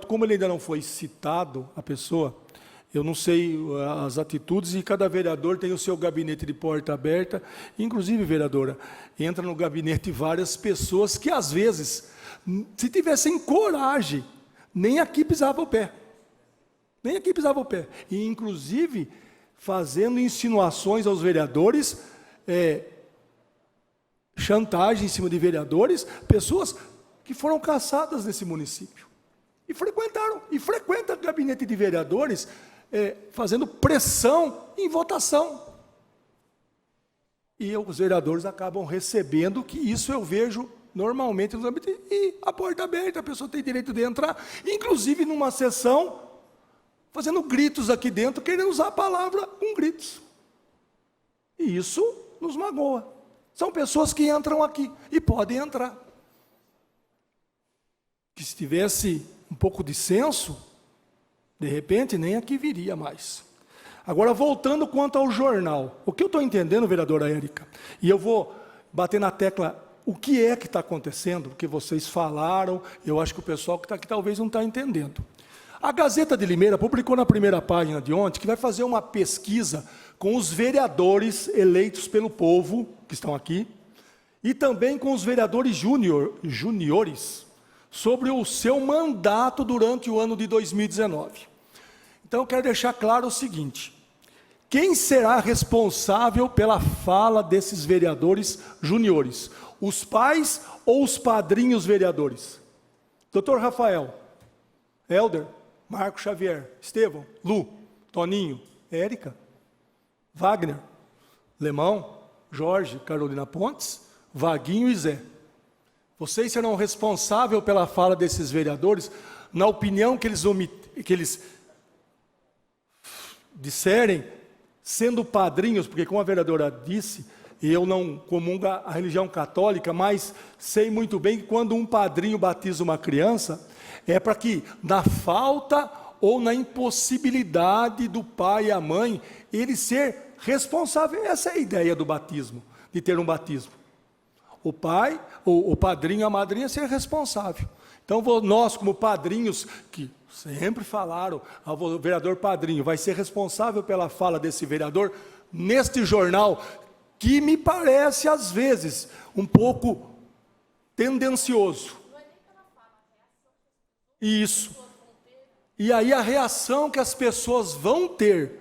como ele ainda não foi citado, a pessoa, eu não sei as atitudes, e cada vereador tem o seu gabinete de porta aberta. Inclusive, vereadora, entra no gabinete várias pessoas que, às vezes, se tivessem coragem, nem aqui pisava o pé. E, inclusive, fazendo insinuações aos vereadores, chantagem em cima de vereadores, pessoas que foram caçadas nesse município. E frequentam o gabinete de vereadores, fazendo pressão em votação. E os vereadores acabam recebendo, que isso eu vejo normalmente nos gabinetes, e a porta aberta, a pessoa tem direito de entrar, inclusive numa sessão, fazendo gritos aqui dentro, querendo usar a palavra com gritos. E isso nos magoa. São pessoas que entram aqui e podem entrar. Que se tivesse um pouco de senso, de repente, nem aqui viria mais. Agora, voltando quanto ao jornal. O que eu estou entendendo, vereadora Érica, e eu vou bater na tecla, o que é que está acontecendo, porque vocês falaram, eu acho que o pessoal que está aqui talvez não está entendendo. A Gazeta de Limeira publicou na primeira página de ontem que vai fazer uma pesquisa com os vereadores eleitos pelo povo, que estão aqui, e também com os vereadores juniores, sobre o seu mandato durante o ano de 2019. Então, eu quero deixar claro o seguinte: quem será responsável pela fala desses vereadores juniores? Os pais ou os padrinhos vereadores? Doutor Rafael, Helder, Marco Xavier, Estevão, Lu, Toninho, Érica, Wagner, Lemão, Jorge, Carolina Pontes, Vaguinho e Zé. Vocês serão responsáveis pela fala desses vereadores, na opinião que eles disserem, sendo padrinhos, porque como a vereadora disse, eu não comungo a religião católica, mas sei muito bem que quando um padrinho batiza uma criança, é para que, na falta ou na impossibilidade do pai e a mãe, ele ser responsável. Essa é a ideia do batismo, de ter um batismo. O pai, o padrinho, a madrinha ser responsável. Então, nós como padrinhos, que sempre falaram, o vereador padrinho vai ser responsável pela fala desse vereador, neste jornal, que me parece, às vezes, um pouco tendencioso. Isso. E aí a reação que as pessoas vão ter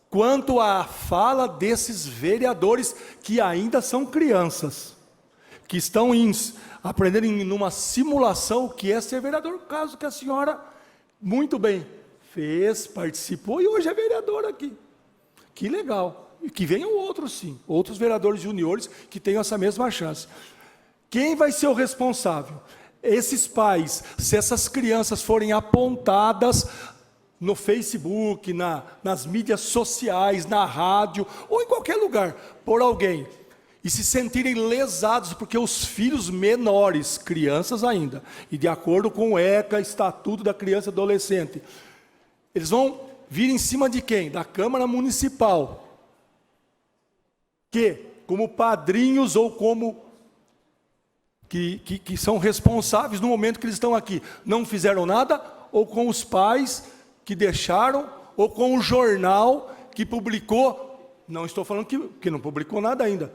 quanto à fala desses vereadores que ainda são crianças, que estão aprendendo numa simulação o que é ser vereador, caso que a senhora, muito bem, fez, participou e hoje é vereadora aqui. Que legal. E que venham outros sim, outros vereadores juniores que tenham essa mesma chance. Quem vai ser o responsável? Esses pais, se essas crianças forem apontadas no Facebook, nas mídias sociais, na rádio, ou em qualquer lugar, por alguém, e se sentirem lesados, porque os filhos menores, crianças ainda, e de acordo com o ECA, Estatuto da Criança e Adolescente, eles vão vir em cima de quem? Da Câmara Municipal, que, como padrinhos ou como que são responsáveis no momento que eles estão aqui, não fizeram nada, ou com os pais que deixaram, ou com o jornal que publicou, não estou falando que não publicou nada ainda,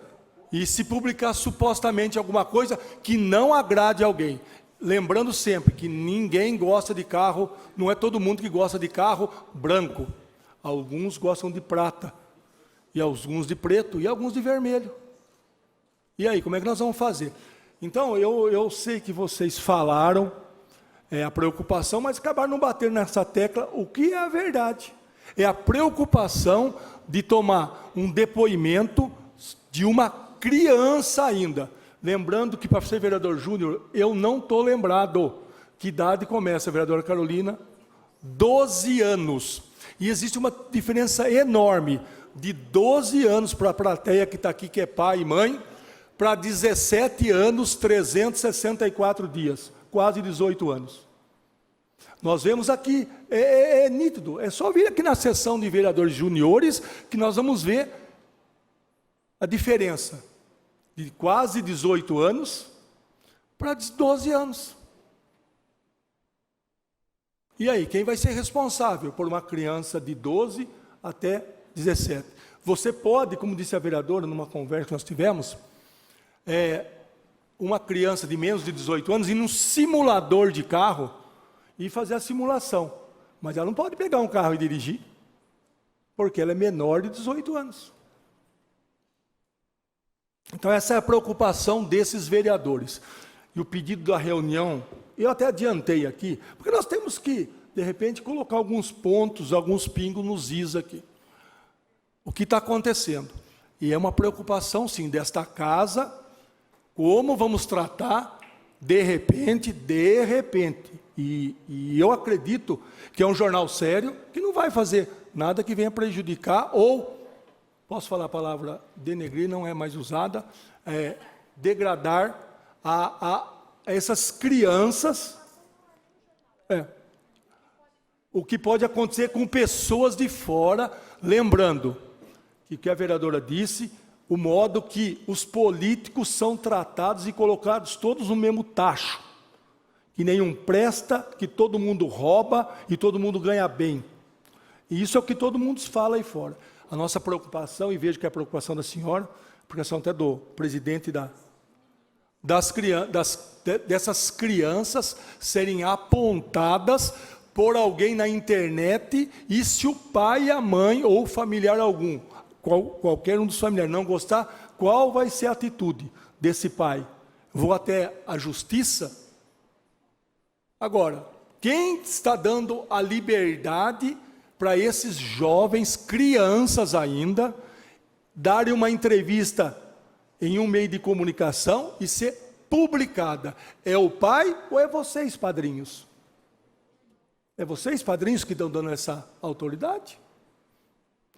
e se publicar supostamente alguma coisa que não agrade alguém, lembrando sempre que ninguém gosta de carro, não é todo mundo que gosta de carro branco, alguns gostam de prata, e alguns de preto, e alguns de vermelho. E aí, como é que nós vamos fazer? Então, eu sei que vocês falaram a preocupação, mas acabaram não batendo nessa tecla, o que é a verdade. É a preocupação de tomar um depoimento de uma criança ainda. Lembrando que para ser vereador júnior, eu não estou lembrado que idade começa, vereadora Carolina, 12 anos. E existe uma diferença enorme de 12 anos para a plateia que está aqui, que é pai e mãe, para 17 anos, 364 dias, quase 18 anos. Nós vemos aqui, é nítido, é só vir aqui na sessão de vereadores juniores que nós vamos ver a diferença de quase 18 anos para 12 anos. E aí, quem vai ser responsável por uma criança de 12 até 17? Você pode, como disse a vereadora numa conversa que nós tivemos, uma criança de menos de 18 anos ir num simulador de carro e fazer a simulação. Mas ela não pode pegar um carro e dirigir, porque ela é menor de 18 anos. Então essa é a preocupação desses vereadores. E o pedido da reunião, eu até adiantei aqui, porque nós temos que, de repente, colocar alguns pontos, alguns pingos nos is aqui. O que está acontecendo? E é uma preocupação, sim, desta casa. Como vamos tratar, de repente, e eu acredito que é um jornal sério, que não vai fazer nada que venha prejudicar, ou, posso falar a palavra denegrir, não é mais usada, degradar a essas crianças, o que pode acontecer com pessoas de fora, lembrando que o que a vereadora disse, o modo que os políticos são tratados e colocados todos no mesmo tacho, que nenhum presta, que todo mundo rouba e todo mundo ganha bem. E isso é o que todo mundo fala aí fora. A nossa preocupação, e vejo que é a preocupação da senhora, a preocupação até do presidente dessas crianças serem apontadas por alguém na internet, e se o pai, a mãe ou familiar algum, qualquer um dos familiares não gostar, qual vai ser a atitude desse pai? Vou até a justiça? Agora, quem está dando a liberdade para esses jovens, crianças ainda, darem uma entrevista em um meio de comunicação e ser publicada? É o pai ou é vocês, padrinhos? É vocês, padrinhos, que estão dando essa autoridade?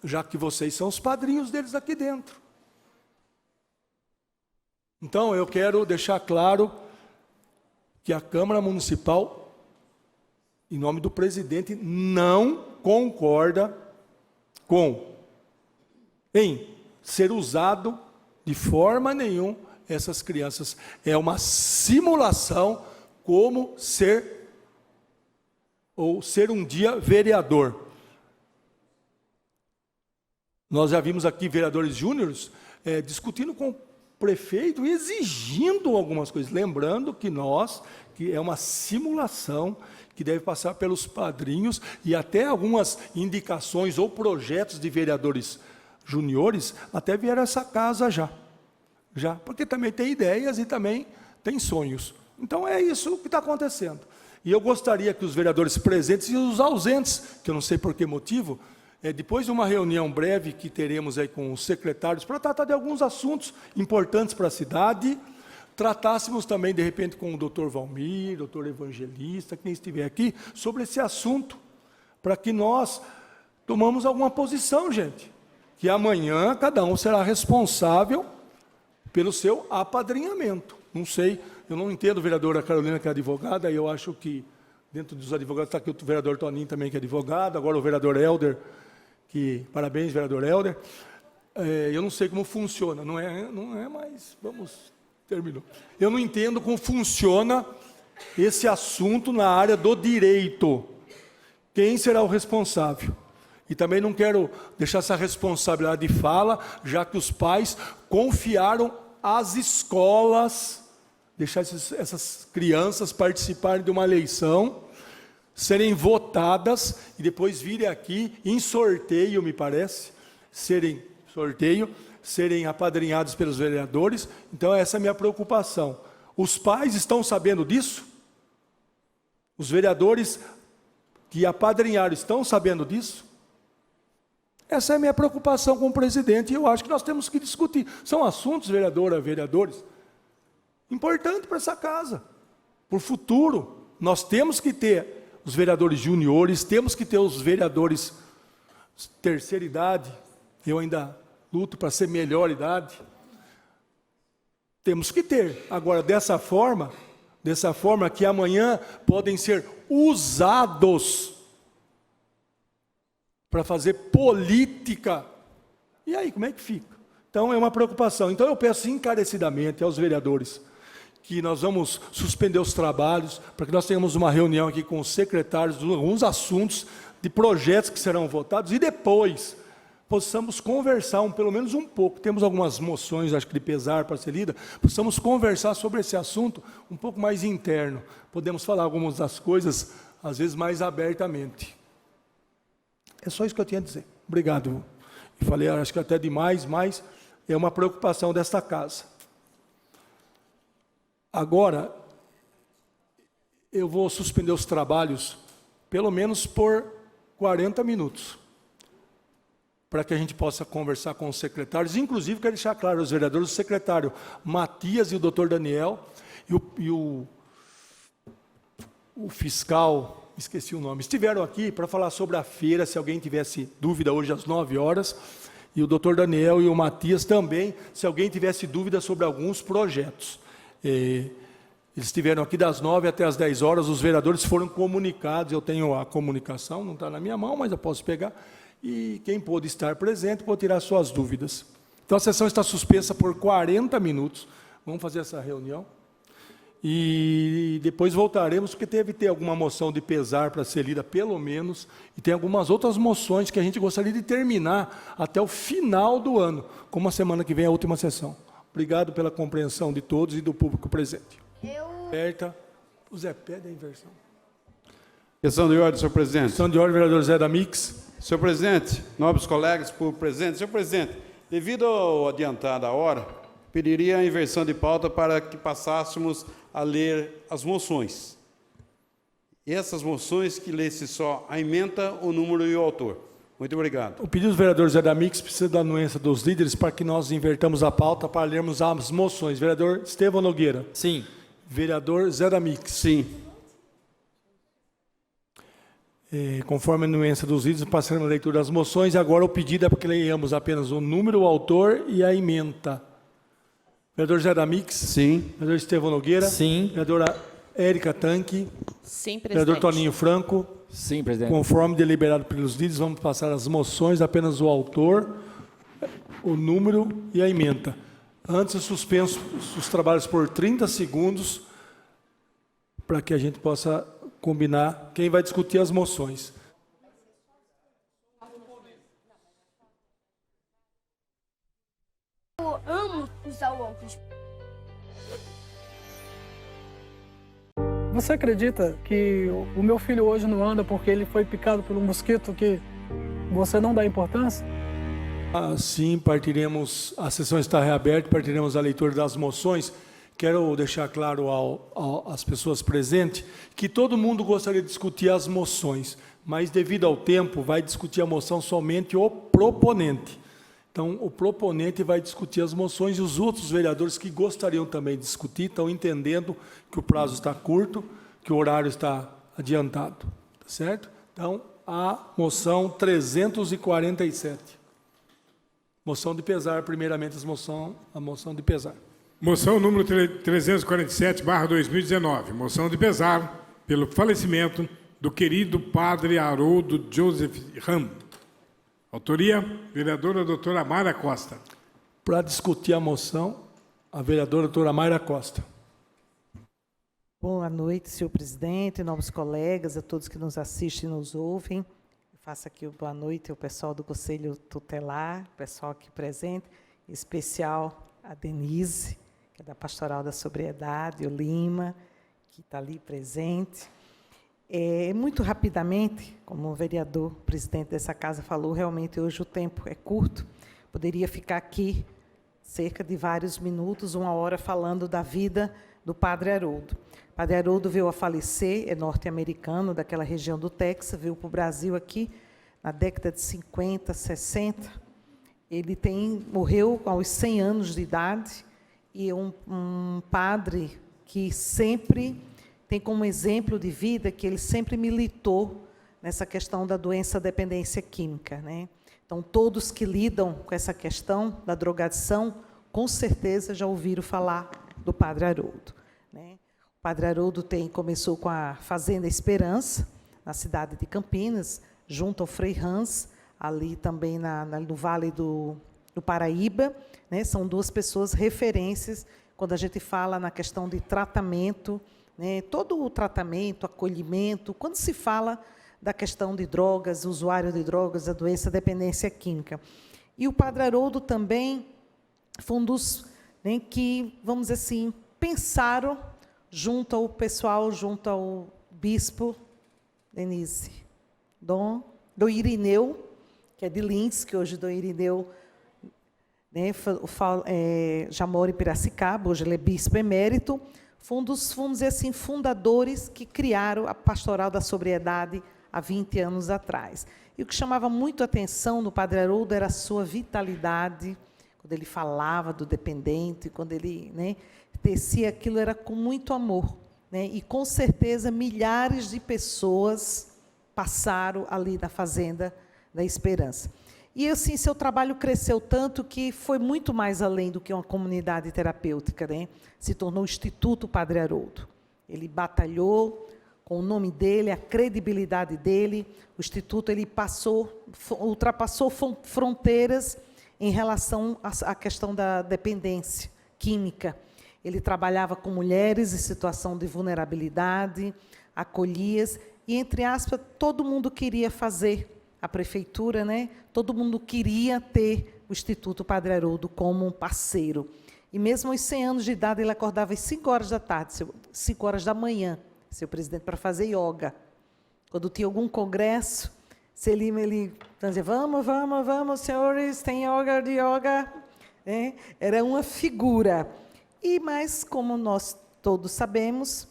Já que vocês são os padrinhos deles aqui dentro. Então, eu quero deixar claro que a Câmara Municipal, em nome do presidente, não concorda em ser usado de forma nenhuma essas crianças. É uma simulação como ser um dia vereador. Nós já vimos aqui vereadores júniores discutindo com prefeito exigindo algumas coisas. Lembrando que é uma simulação que deve passar pelos padrinhos e até algumas indicações ou projetos de vereadores juniores até vieram a essa casa já, porque também tem ideias e também tem sonhos. Então é isso que está acontecendo. E eu gostaria que os vereadores presentes e os ausentes, que eu não sei por que motivo, depois de uma reunião breve que teremos aí com os secretários para tratar de alguns assuntos importantes para a cidade, tratássemos também, de repente, com o doutor Valmir, doutor Evangelista, quem estiver aqui, sobre esse assunto, para que nós tomamos alguma posição, gente. Que amanhã cada um será responsável pelo seu apadrinhamento. Não sei, eu não entendo a vereadora Carolina, que é advogada, e eu acho que, dentro dos advogados, está aqui o vereador Toninho também, que é advogado, agora o vereador Helder, parabéns, vereador Helder. Eu não sei como funciona, não é, mas vamos... Terminou. Eu não entendo como funciona esse assunto na área do direito. Quem será o responsável? E também não quero deixar essa responsabilidade de fala, já que os pais confiaram às escolas, deixar essas crianças participarem de uma eleição, serem votadas e depois virem aqui em sorteio, me parece, serem apadrinhados pelos vereadores. Então essa é a minha preocupação. Os pais estão sabendo disso? Os vereadores que apadrinharam estão sabendo disso? Essa é a minha preocupação com o presidente, e eu acho que nós temos que discutir. São assuntos, vereadores, importantes para essa casa, para o futuro. Nós temos que ter os vereadores juniores, temos que ter os vereadores terceira idade, eu ainda luto para ser melhor idade. Temos que ter. Agora, dessa forma que amanhã podem ser usados para fazer política. E aí, como é que fica? Então, é uma preocupação. Então, eu peço encarecidamente aos vereadores que nós vamos suspender os trabalhos, para que nós tenhamos uma reunião aqui com os secretários de alguns assuntos, de projetos que serão votados, e depois possamos conversar pelo menos um pouco. Temos algumas moções, acho que de pesar para ser lida, possamos conversar sobre esse assunto um pouco mais interno. Podemos falar algumas das coisas, às vezes, mais abertamente. É só isso que eu tinha a dizer. Obrigado. E falei, acho que até demais, mas é uma preocupação desta casa. Agora, eu vou suspender os trabalhos, pelo menos por 40 minutos. Para que a gente possa conversar com os secretários, inclusive quero deixar claro aos vereadores, o secretário Matias e o doutor Daniel, e o fiscal, esqueci o nome, estiveram aqui para falar sobre a feira, se alguém tivesse dúvida hoje às 9 horas, e o doutor Daniel e o Matias também, se alguém tivesse dúvida sobre alguns projetos. Eles estiveram aqui das 9 até as 10 horas, os vereadores foram comunicados, eu tenho a comunicação, não está na minha mão, mas eu posso pegar, e quem pôde estar presente pode tirar suas dúvidas. Então a sessão está suspensa por 40 minutos, vamos fazer essa reunião, e depois voltaremos, porque deve ter alguma moção de pesar para ser lida, pelo menos, e tem algumas outras moções que a gente gostaria de terminar até o final do ano, como a semana que vem é a última sessão. Obrigado pela compreensão de todos e do público presente. Aperta. O Zé, pede a inversão. Questão de ordem, senhor presidente. Questão de ordem, vereador Zé da Mix. Senhor presidente, nobres colegas, público presente. Senhor presidente, devido ao adiantado da hora, pediria a inversão de pauta para que passássemos a ler as moções. E essas moções que lesse só a ementa, o número e o autor. Muito obrigado. O pedido do vereador Zé da Mix precisa da anuência dos líderes para que nós invertamos a pauta para lermos as moções. Vereador Estevão Nogueira. Sim. Vereador Zé da Mix. Sim. Conforme a anuência dos líderes, passaremos a leitura das moções. Agora o pedido é para que leiamos apenas o número, o autor e a ementa. Vereador Zé da Mix. Sim. Vereador Estevão Nogueira. Sim. Vereadora Érica Tanque. Sim, presidente. Vereador Toninho Franco. Sim, presidente. Conforme deliberado pelos líderes, vamos passar as moções, apenas o autor, o número e a ementa. Antes, eu suspenso os trabalhos por 30 segundos, para que a gente possa combinar quem vai discutir as moções. Eu amo usar o óculos Você acredita que o meu filho hoje não anda porque ele foi picado por um mosquito que você não dá importância? Assim, partiremos, a sessão está reaberta, partiremos a leitura das moções. Quero deixar claro às pessoas presentes que todo mundo gostaria de discutir as moções, mas devido ao tempo, vai discutir a moção somente o proponente. Então, o proponente vai discutir as moções e os outros vereadores que gostariam também de discutir estão entendendo que o prazo está curto, que o horário está adiantado. Tá certo? Então, a moção 347. Moção de pesar, primeiramente a moção de pesar. Moção número 347/2019. Moção de pesar pelo falecimento do querido padre Haroldo Joseph Ram. Autoria, vereadora doutora Mayra Costa. Para discutir a moção, a vereadora doutora Mayra Costa. Boa noite, senhor presidente, nobres colegas, a todos que nos assistem e nos ouvem. Eu faço aqui boa noite ao pessoal do Conselho Tutelar, o pessoal aqui presente, em especial a Denise, que é da Pastoral da Sobriedade, o Lima, que está ali presente. Muito rapidamente, como o vereador, presidente dessa casa falou, realmente hoje o tempo é curto, poderia ficar aqui cerca de vários minutos, 1 hora, falando da vida do padre Haroldo. O padre Haroldo veio a falecer, é norte-americano, daquela região do Texas, veio para o Brasil aqui na década de 50, 60. Ele morreu aos 100 anos de idade e é um padre que sempre tem como exemplo de vida que ele sempre militou nessa questão da doença dependência química, né? Então, todos que lidam com essa questão da drogadição, com certeza já ouviram falar do padre Haroldo, né? O padre Haroldo começou com a Fazenda Esperança, na cidade de Campinas, junto ao Frei Hans, ali também no Vale do Paraíba, né? São duas pessoas referências quando a gente fala na questão de tratamento, né? Todo o tratamento, acolhimento, quando se fala da questão de drogas, usuário de drogas, a doença dependência química. E o padre Haroldo também foi um dos, né, que, vamos dizer assim, pensaram junto ao pessoal, junto ao bispo Denise, Dom Irineu, que é de Lins, que hoje Dom Irineu, né, já mora em Piracicaba, hoje ele é bispo emérito, foi um dos, vamos dizer assim, fundadores que criaram a Pastoral da Sobriedade há 20 anos atrás. E o que chamava muito a atenção no padre Haroldo era a sua vitalidade, quando ele falava do dependente, quando ele, né, tecia aquilo, era com muito amor, né? E, com certeza, milhares de pessoas passaram ali na Fazenda da Esperança. E, assim, seu trabalho cresceu tanto que foi muito mais além do que uma comunidade terapêutica, né? Se tornou o Instituto Padre Haroldo. Ele batalhou com o nome dele, a credibilidade dele. O Instituto ultrapassou fronteiras em relação à questão da dependência química. Ele trabalhava com mulheres em situação de vulnerabilidade, acolhia, e, entre aspas, todo mundo queria fazer. A prefeitura, né? Todo mundo queria ter o Instituto Padre Haroldo como um parceiro. E mesmo aos 100 anos de idade, ele acordava às 5 horas da tarde, 5 horas da manhã, seu presidente, para fazer yoga. Quando tinha algum congresso, ele dizia, vamos, senhores, tem yoga. É, era uma figura. Mas, como nós todos sabemos,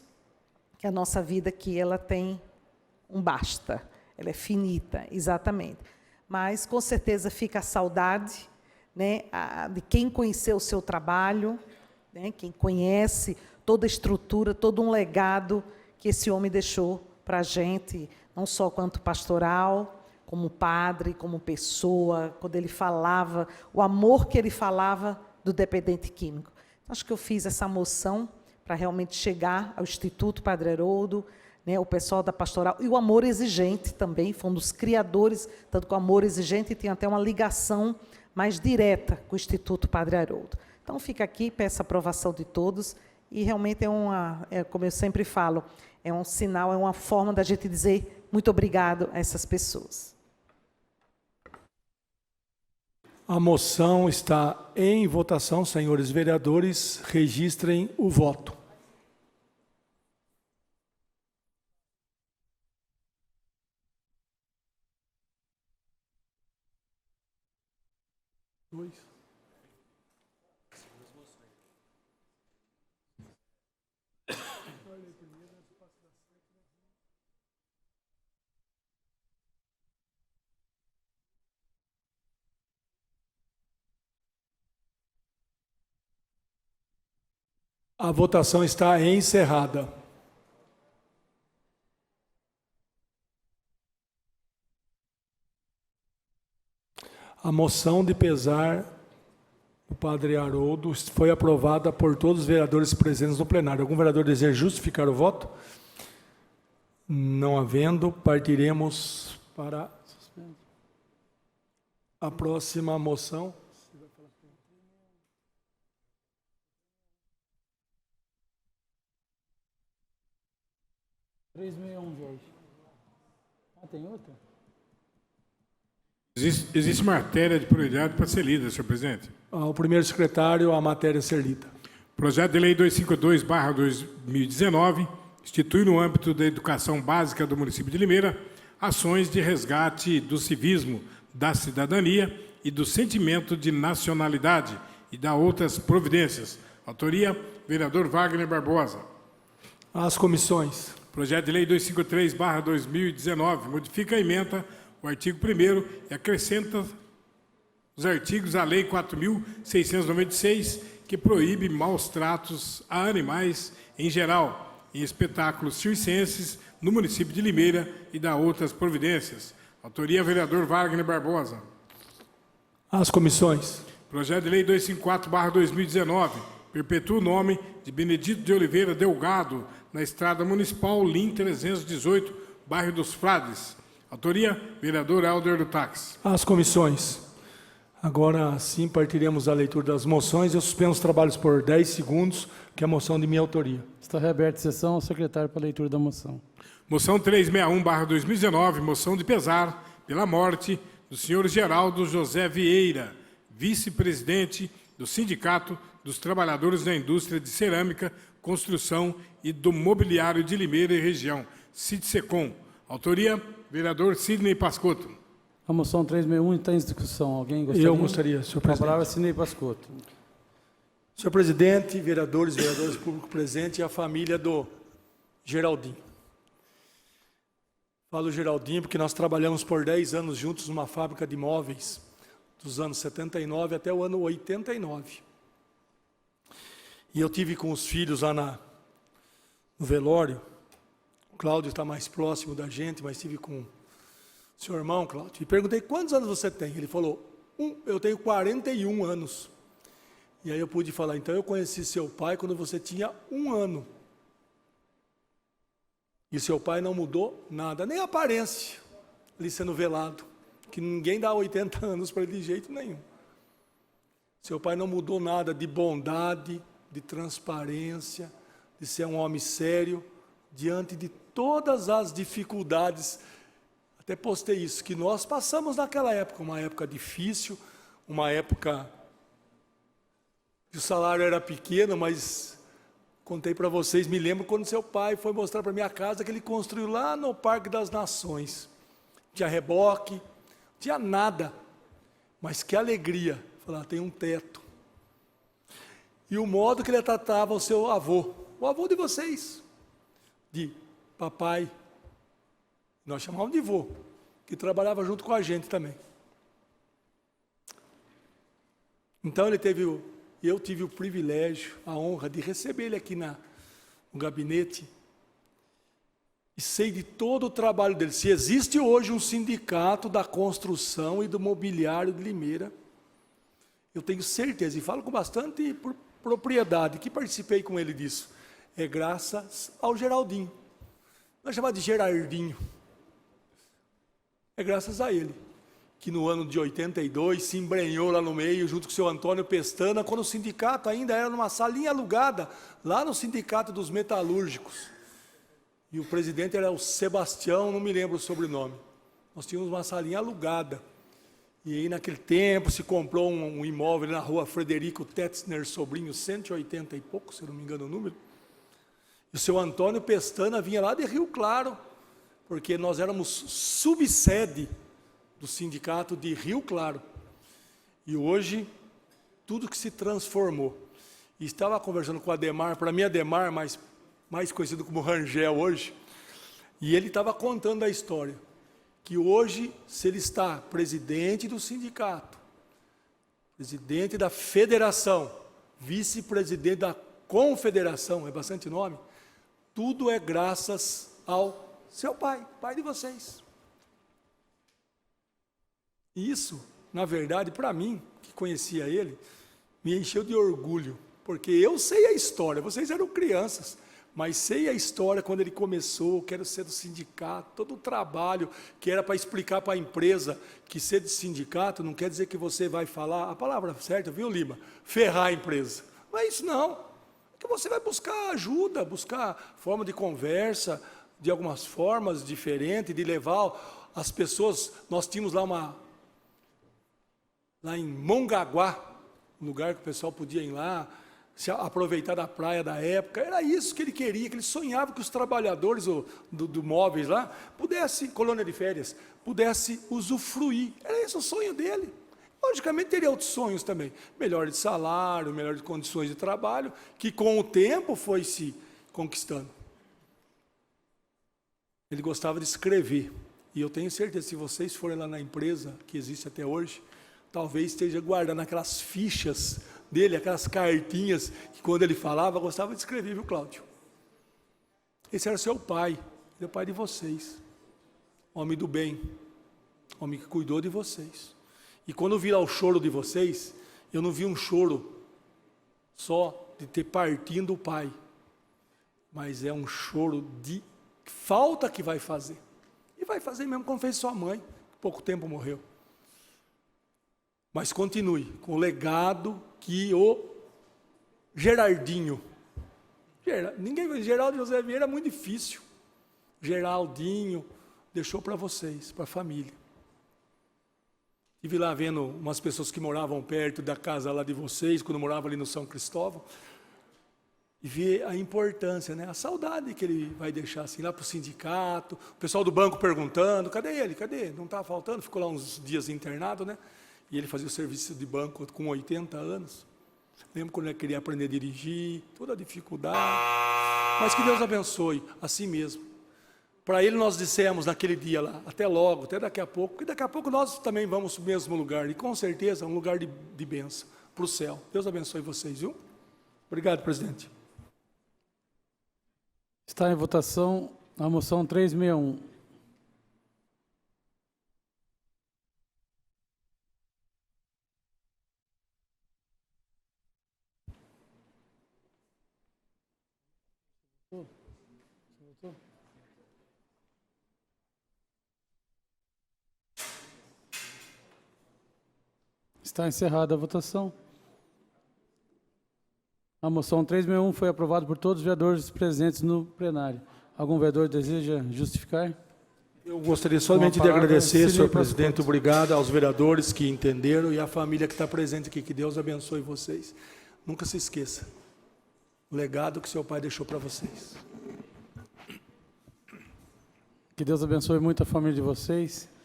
que a nossa vida aqui ela tem um basta. Ela é finita, exatamente. Mas, com certeza, fica a saudade, né, de quem conheceu o seu trabalho, né, quem conhece toda a estrutura, todo um legado que esse homem deixou para a gente, não só quanto pastoral, como padre, como pessoa, quando ele falava, o amor que ele falava do dependente químico. Então, acho que eu fiz essa moção para realmente chegar ao Instituto Padre Haroldo, né, o pessoal da pastoral, e o Amor Exigente também, foi um dos criadores, tanto que o Amor Exigente tinha até uma ligação mais direta com o Instituto Padre Haroldo. Então, fica aqui, peço a aprovação de todos, e realmente como eu sempre falo, é um sinal, é uma forma da gente dizer muito obrigado a essas pessoas. A moção está em votação, senhores vereadores, registrem o voto. 2. A votação está encerrada. A moção de pesar do padre Haroldo foi aprovada por todos os vereadores presentes no plenário. Algum vereador deseja justificar o voto? Não havendo, partiremos para a próxima moção. Jorge. Tem outra? Existe matéria de prioridade para ser lida, senhor presidente. Ao primeiro secretário, a matéria a ser lida. Projeto de Lei 252/2019 institui no âmbito da educação básica do município de Limeira ações de resgate do civismo, da cidadania e do sentimento de nacionalidade e da outras providências. Autoria, vereador Wagner Barbosa. As comissões. Projeto de Lei 253/2019 modifica a emenda o artigo 1º e acrescenta os artigos à Lei 4.696, que proíbe maus tratos a animais em geral, em espetáculos circenses no município de Limeira e da outras providências. Autoria, vereador Wagner Barbosa. As comissões. Projeto de Lei 254/2019 perpetua o nome de Benedito de Oliveira Delgado na Estrada Municipal LIM 318, bairro dos Frades. Autoria, vereador Helder do Táxi. As comissões. Agora sim partiremos a leitura das moções. Eu suspendo os trabalhos por 10 segundos, que é a moção de minha autoria. Está reaberta a sessão. Secretário, para a leitura da moção. Moção 361/2019, moção de pesar pela morte do senhor Geraldo José Vieira, vice-presidente do Sindicato dos Trabalhadores da Indústria de Cerâmica, Construção e do Mobiliário de Limeira e região, SIDSECOM. Autoria, vereador Sidney Pascotto. A moção 361 está em discussão. Alguém gostaria? Eu gostaria, senhor Com a palavra, presidente. Sidney Pascotto. Senhor presidente, vereadores públicos presentes e a família do Geraldinho. Falo Geraldinho porque nós trabalhamos por 10 anos juntos numa fábrica de móveis, dos anos 79 até o ano 89. E eu tive com os filhos lá no velório. O Cláudio está mais próximo da gente, mas tive com o seu irmão, Cláudio. E perguntei, quantos anos você tem? Ele falou, eu tenho 41 anos. E aí eu pude falar, então eu conheci seu pai quando você tinha 1 ano. E seu pai não mudou nada, nem a aparência, ali sendo velado. Que ninguém dá 80 anos para ele de jeito nenhum. Seu pai não mudou nada de bondade, de transparência, de ser um homem sério, diante de todas as dificuldades. Até postei isso, que nós passamos naquela época, uma época difícil, uma época que o salário era pequeno, mas contei para vocês, me lembro quando seu pai foi mostrar para minha casa que ele construiu lá no Parque das Nações. Tinha reboque, tinha nada, mas que alegria, falar, tem um teto. E o modo que ele tratava o seu avô, o avô de vocês, de papai, nós chamávamos de vô, que trabalhava junto com a gente também. Então eu tive o privilégio, a honra de receber ele aqui no gabinete, e sei de todo o trabalho dele. Se existe hoje um sindicato da construção e do mobiliário de Limeira, eu tenho certeza, e falo com bastante propriedade, que participei com ele disso, é graças ao Geraldinho. Nós chamamos de Gerardinho. É graças a ele, que no ano de 82 se embrenhou lá no meio, junto com o seu Antônio Pestana, quando o sindicato ainda era numa salinha alugada, lá no Sindicato dos Metalúrgicos. E o presidente era o Sebastião, não me lembro o sobrenome. Nós tínhamos uma salinha alugada. E aí, naquele tempo, se comprou um imóvel na rua Frederico Tetzner Sobrinho, 180 e pouco, se eu não me engano o número. E o seu Antônio Pestana vinha lá de Rio Claro, porque nós éramos subsede do sindicato de Rio Claro. E hoje, tudo que se transformou. E estava conversando com o Ademar, para mim Ademar, mais conhecido como Rangel hoje, e ele estava contando a história, que hoje, se ele está presidente do sindicato, presidente da federação, vice-presidente da confederação, é bastante nome, tudo é graças ao seu pai, pai de vocês. E isso, na verdade, para mim, que conhecia ele, me encheu de orgulho, porque eu sei a história, vocês eram crianças, mas sei a história quando ele começou, quero ser do sindicato, todo o trabalho que era para explicar para a empresa que ser de sindicato não quer dizer que você vai falar, a palavra certa, viu, Lima? Ferrar a empresa. Não é isso, não. É que você vai buscar ajuda, buscar forma de conversa, de algumas formas diferentes, de levar as pessoas. Nós tínhamos lá em Mongaguá, um lugar que o pessoal podia ir lá, se aproveitar da praia da época. Era isso que ele queria, que ele sonhava que os trabalhadores do móveis lá pudessem, colônia de férias, pudessem usufruir. Era esse o sonho dele. Logicamente teria outros sonhos também, melhor de salário, melhor de condições de trabalho, que com o tempo foi se conquistando. Ele gostava de escrever, e eu tenho certeza, se vocês forem lá na empresa, que existe até hoje, talvez esteja guardando aquelas fichas dele, aquelas cartinhas, que quando ele falava, gostava de escrever, viu, Cláudio? Esse era seu pai, ele é o pai de vocês, homem do bem, homem que cuidou de vocês. E quando eu vi lá o choro de vocês, eu não vi um choro só de ter partindo o pai, mas é um choro de falta que vai fazer. E vai fazer mesmo como fez sua mãe, que pouco tempo morreu. Mas continue com o legado que o Geraldinho, Geraldo José Vieira é muito difícil, Geraldinho deixou para vocês, para a família. Estive lá vendo umas pessoas que moravam perto da casa lá de vocês, quando moravam ali no São Cristóvão, e ver a importância, né? A saudade que ele vai deixar assim, lá para o sindicato, o pessoal do banco perguntando, cadê ele? Cadê? Não está faltando? Ficou lá uns dias internado, né? E ele fazia o serviço de banco com 80 anos. Lembro quando ele queria aprender a dirigir, toda a dificuldade. Mas que Deus abençoe, assim mesmo. Para ele nós dissemos naquele dia lá, até logo, até daqui a pouco, porque daqui a pouco nós também vamos para o mesmo lugar, e com certeza um lugar de bênção, para o céu. Deus abençoe vocês, viu? Obrigado, presidente. Está em votação a moção 361. Está encerrada a votação. A moção 361 foi aprovada por todos os vereadores presentes no plenário. Algum vereador deseja justificar? Eu gostaria somente de agradecer, senhor presidente, obrigado aos vereadores que entenderam e à família que está presente aqui. Que Deus abençoe vocês. Nunca se esqueça o legado que seu pai deixou para vocês. Que Deus abençoe muito a família de vocês.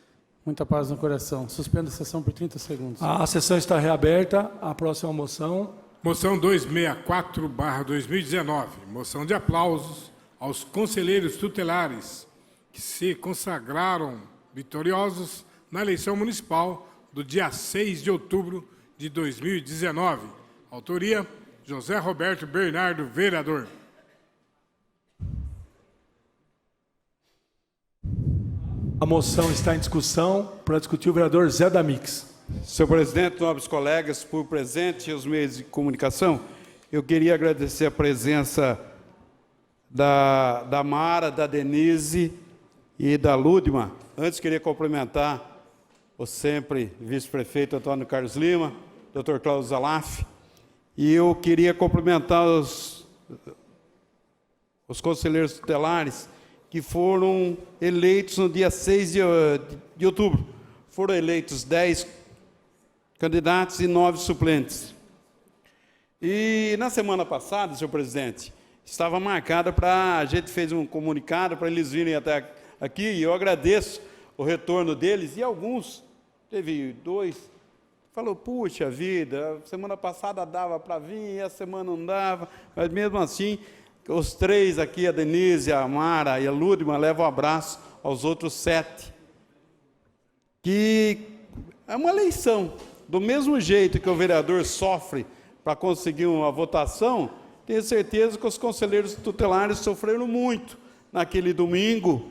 Muita paz no coração. Suspendo a sessão por 30 segundos. A sessão está reaberta. A próxima moção. Moção 264/2019. Moção de aplausos aos conselheiros tutelares que se consagraram vitoriosos na eleição municipal do dia 6 de outubro de 2019. Autoria: José Roberto Bernardo, vereador. A moção está em discussão. Para discutir, o vereador Zé Damix. Senhor presidente, nobres colegas, por presente e os meios de comunicação, eu queria agradecer a presença da Mara, da Denise e da Lúdima. Antes, queria cumprimentar o sempre vice-prefeito Antônio Carlos Lima, Dr. Cláudio Zalaf, e eu queria cumprimentar os conselheiros tutelares que foram eleitos no dia 6 de outubro. Foram eleitos 10 candidatos e 9 suplentes. E na semana passada, senhor presidente, estava marcada a gente fez um comunicado para eles virem até aqui, e eu agradeço o retorno deles, e alguns, teve 2, falou, puxa vida, semana passada dava para vir, essa semana não dava, mas mesmo assim, os 3 aqui, a Denise, a Mara e a Lúdima, levam um abraço aos outros 7, que é uma eleição. Do mesmo jeito que o vereador sofre para conseguir uma votação, tenho certeza que os conselheiros tutelares sofreram muito naquele domingo,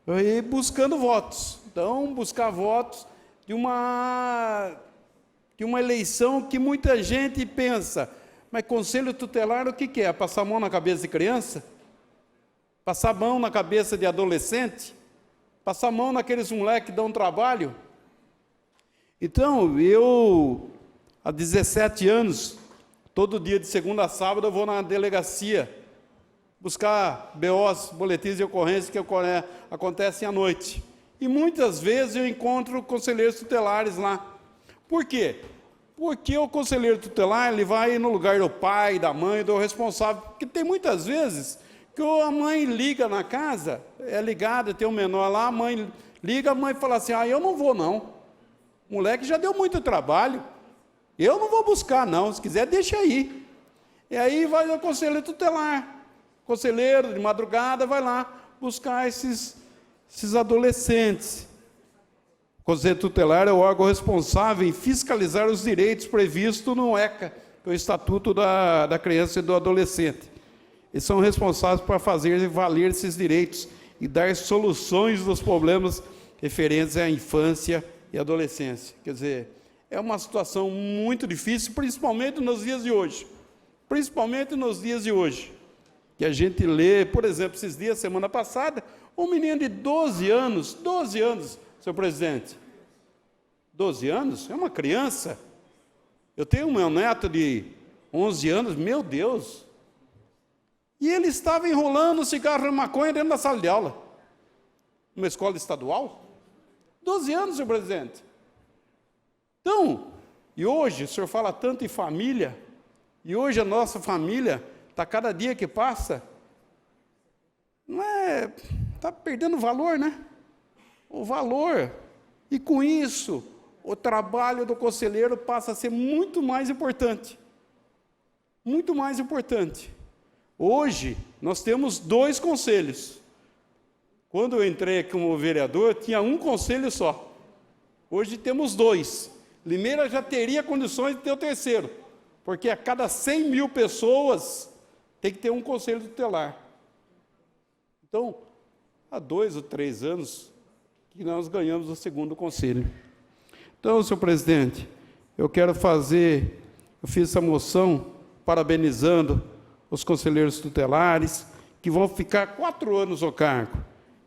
e buscando votos. Então, buscar votos de uma eleição que muita gente pensa, mas conselho tutelar o que é? Passar a mão na cabeça de criança? Passar a mão na cabeça de adolescente? Passar a mão naqueles moleques que dão trabalho? Então, eu, há 17 anos, todo dia de segunda a sábado, eu vou na delegacia buscar BOs, boletins de ocorrência que acontecem à noite. E muitas vezes eu encontro conselheiros tutelares lá. Por quê? Porque o conselheiro tutelar ele vai no lugar do pai, da mãe, do responsável. Porque tem muitas vezes que a mãe liga na casa, é ligada, tem um menor lá, a mãe liga, a mãe fala assim, eu não vou não. O moleque já deu muito trabalho, eu não vou buscar não, se quiser deixa aí. E aí vai o conselheiro tutelar. Conselheiro, de madrugada, vai lá buscar esses adolescentes. O Conselho Tutelar é o órgão responsável em fiscalizar os direitos previstos no ECA, que é o Estatuto da Criança e do Adolescente. Eles são responsáveis para fazer valer esses direitos e dar soluções dos problemas referentes à infância e adolescência. Quer dizer, é uma situação muito difícil, principalmente nos dias de hoje. Principalmente nos dias de hoje. Que a gente lê, por exemplo, esses dias, semana passada, um menino de 12 anos, senhor presidente, 12 anos, é uma criança. Eu tenho um meu neto de 11 anos, meu Deus, e ele estava enrolando cigarro e maconha dentro da sala de aula, numa escola estadual, 12 anos, senhor presidente. Então, e hoje, o senhor fala tanto em família, e hoje a nossa família está cada dia que passa, está perdendo valor, né? O valor. E com isso, o trabalho do conselheiro passa a ser muito mais importante. Muito mais importante. Hoje, nós temos 2 conselhos. Quando eu entrei aqui como vereador, tinha um conselho só. Hoje temos 2. Limeira já teria condições de ter o 3º, porque a cada 100 mil pessoas tem que ter um conselho tutelar. Então, há 2 ou 3 anos que nós ganhamos o 2º conselho. Então, senhor presidente, eu fiz essa moção parabenizando os conselheiros tutelares, que vão ficar 4 anos no cargo.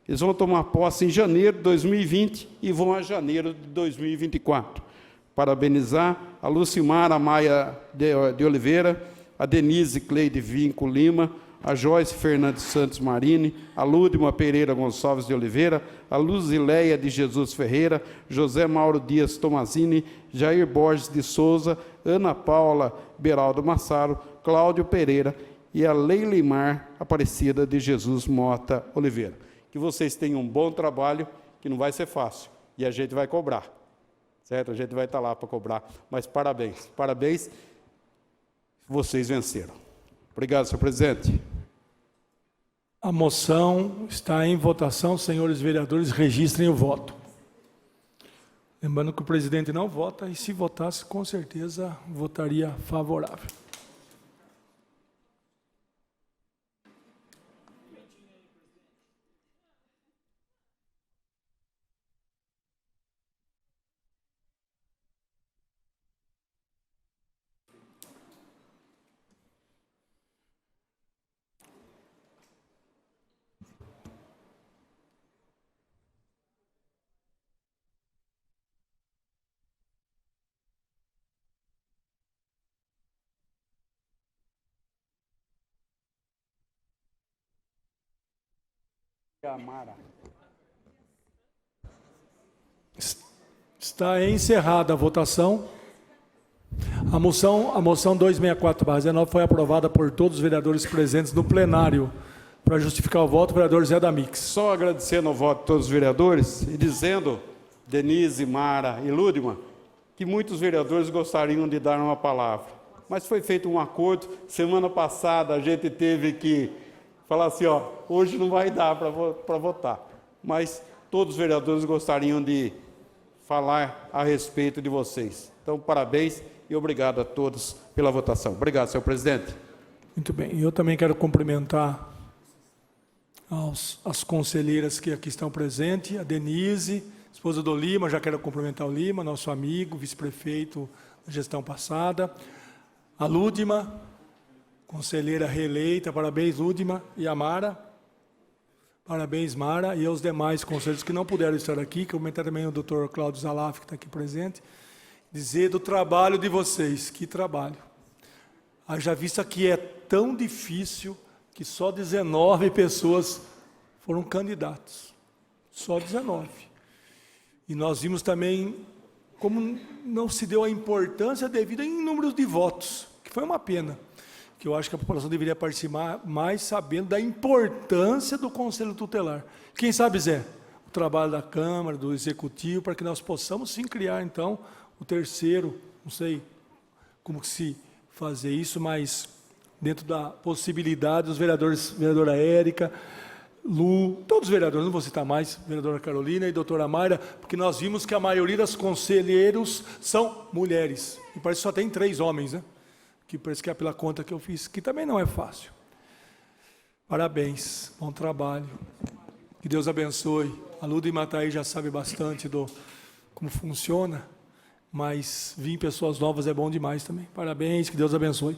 Eles vão tomar posse em janeiro de 2020 e vão a janeiro de 2024. Parabenizar a Lucimara Maia de Oliveira, a Denise Cleide Vinco Lima, a Joyce Fernandes Santos Marini, a Lúdima Pereira Gonçalves de Oliveira, a Luzileia de Jesus Ferreira, José Mauro Dias Tomazini, Jair Borges de Souza, Ana Paula Beraldo Massaro, Cláudio Pereira e a Leilimar Aparecida de Jesus Mota Oliveira. Que vocês tenham um bom trabalho, que não vai ser fácil, e a gente vai cobrar, certo? A gente vai estar lá para cobrar, mas parabéns, parabéns, vocês venceram. Obrigado, senhor presidente. A moção está em votação. Senhores vereadores, registrem o voto. Lembrando que o presidente não vota, e se votasse, com certeza, votaria favorável. Está encerrada a votação. A moção 264/19 foi aprovada por todos os vereadores presentes no plenário. Para justificar o voto, o vereador Zé Damix. Só agradecendo o voto de todos os vereadores e dizendo, Denise, Mara e Lúdima, que muitos vereadores gostariam de dar uma palavra. Mas foi feito um acordo. Semana passada a gente teve que falar assim, ó, hoje não vai dar para votar. Mas todos os vereadores gostariam de falar a respeito de vocês. Então, parabéns e obrigado a todos pela votação. Obrigado, senhor presidente. Muito bem. Eu também quero cumprimentar as conselheiras que aqui estão presentes, a Denise, esposa do Lima, já quero cumprimentar o Lima, nosso amigo, vice-prefeito da gestão passada, a Lúdima, conselheira reeleita, parabéns, Lúdima, e a Mara, parabéns, Mara, e aos demais conselheiros que não puderam estar aqui, cumprimentar também o doutor Cláudio Zalaf, que está aqui presente, dizer do trabalho de vocês, que trabalho. Haja vista que é tão difícil que só 19 pessoas foram candidatos, só 19. E nós vimos também como não se deu a importância devida em números de votos, que foi uma pena, que eu acho que a população deveria participar mais sabendo da importância do Conselho Tutelar. Quem sabe, Zé, o trabalho da Câmara, do Executivo, para que nós possamos sim criar, então, o terceiro, não sei como que se fazer isso, mas dentro da possibilidade dos vereadores, vereadora Érica, Lu, todos os vereadores, não vou citar mais, vereadora Carolina e doutora Mayra, porque nós vimos que a maioria dos conselheiros são mulheres, e parece que só tem 3 homens, né? Que parece que é pela conta que eu fiz, que também não é fácil. Parabéns, bom trabalho, que Deus abençoe. A Luda e Mataí já sabe bastante como funciona, mas vir pessoas novas é bom demais também. Parabéns, que Deus abençoe.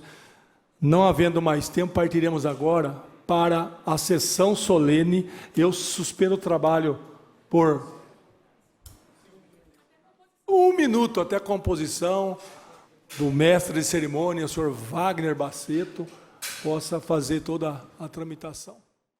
Não havendo mais tempo, partiremos agora para a sessão solene. Eu suspendo o trabalho por 1 minuto até a composição do mestre de cerimônia, o senhor Wagner Baceto, possa fazer toda a tramitação.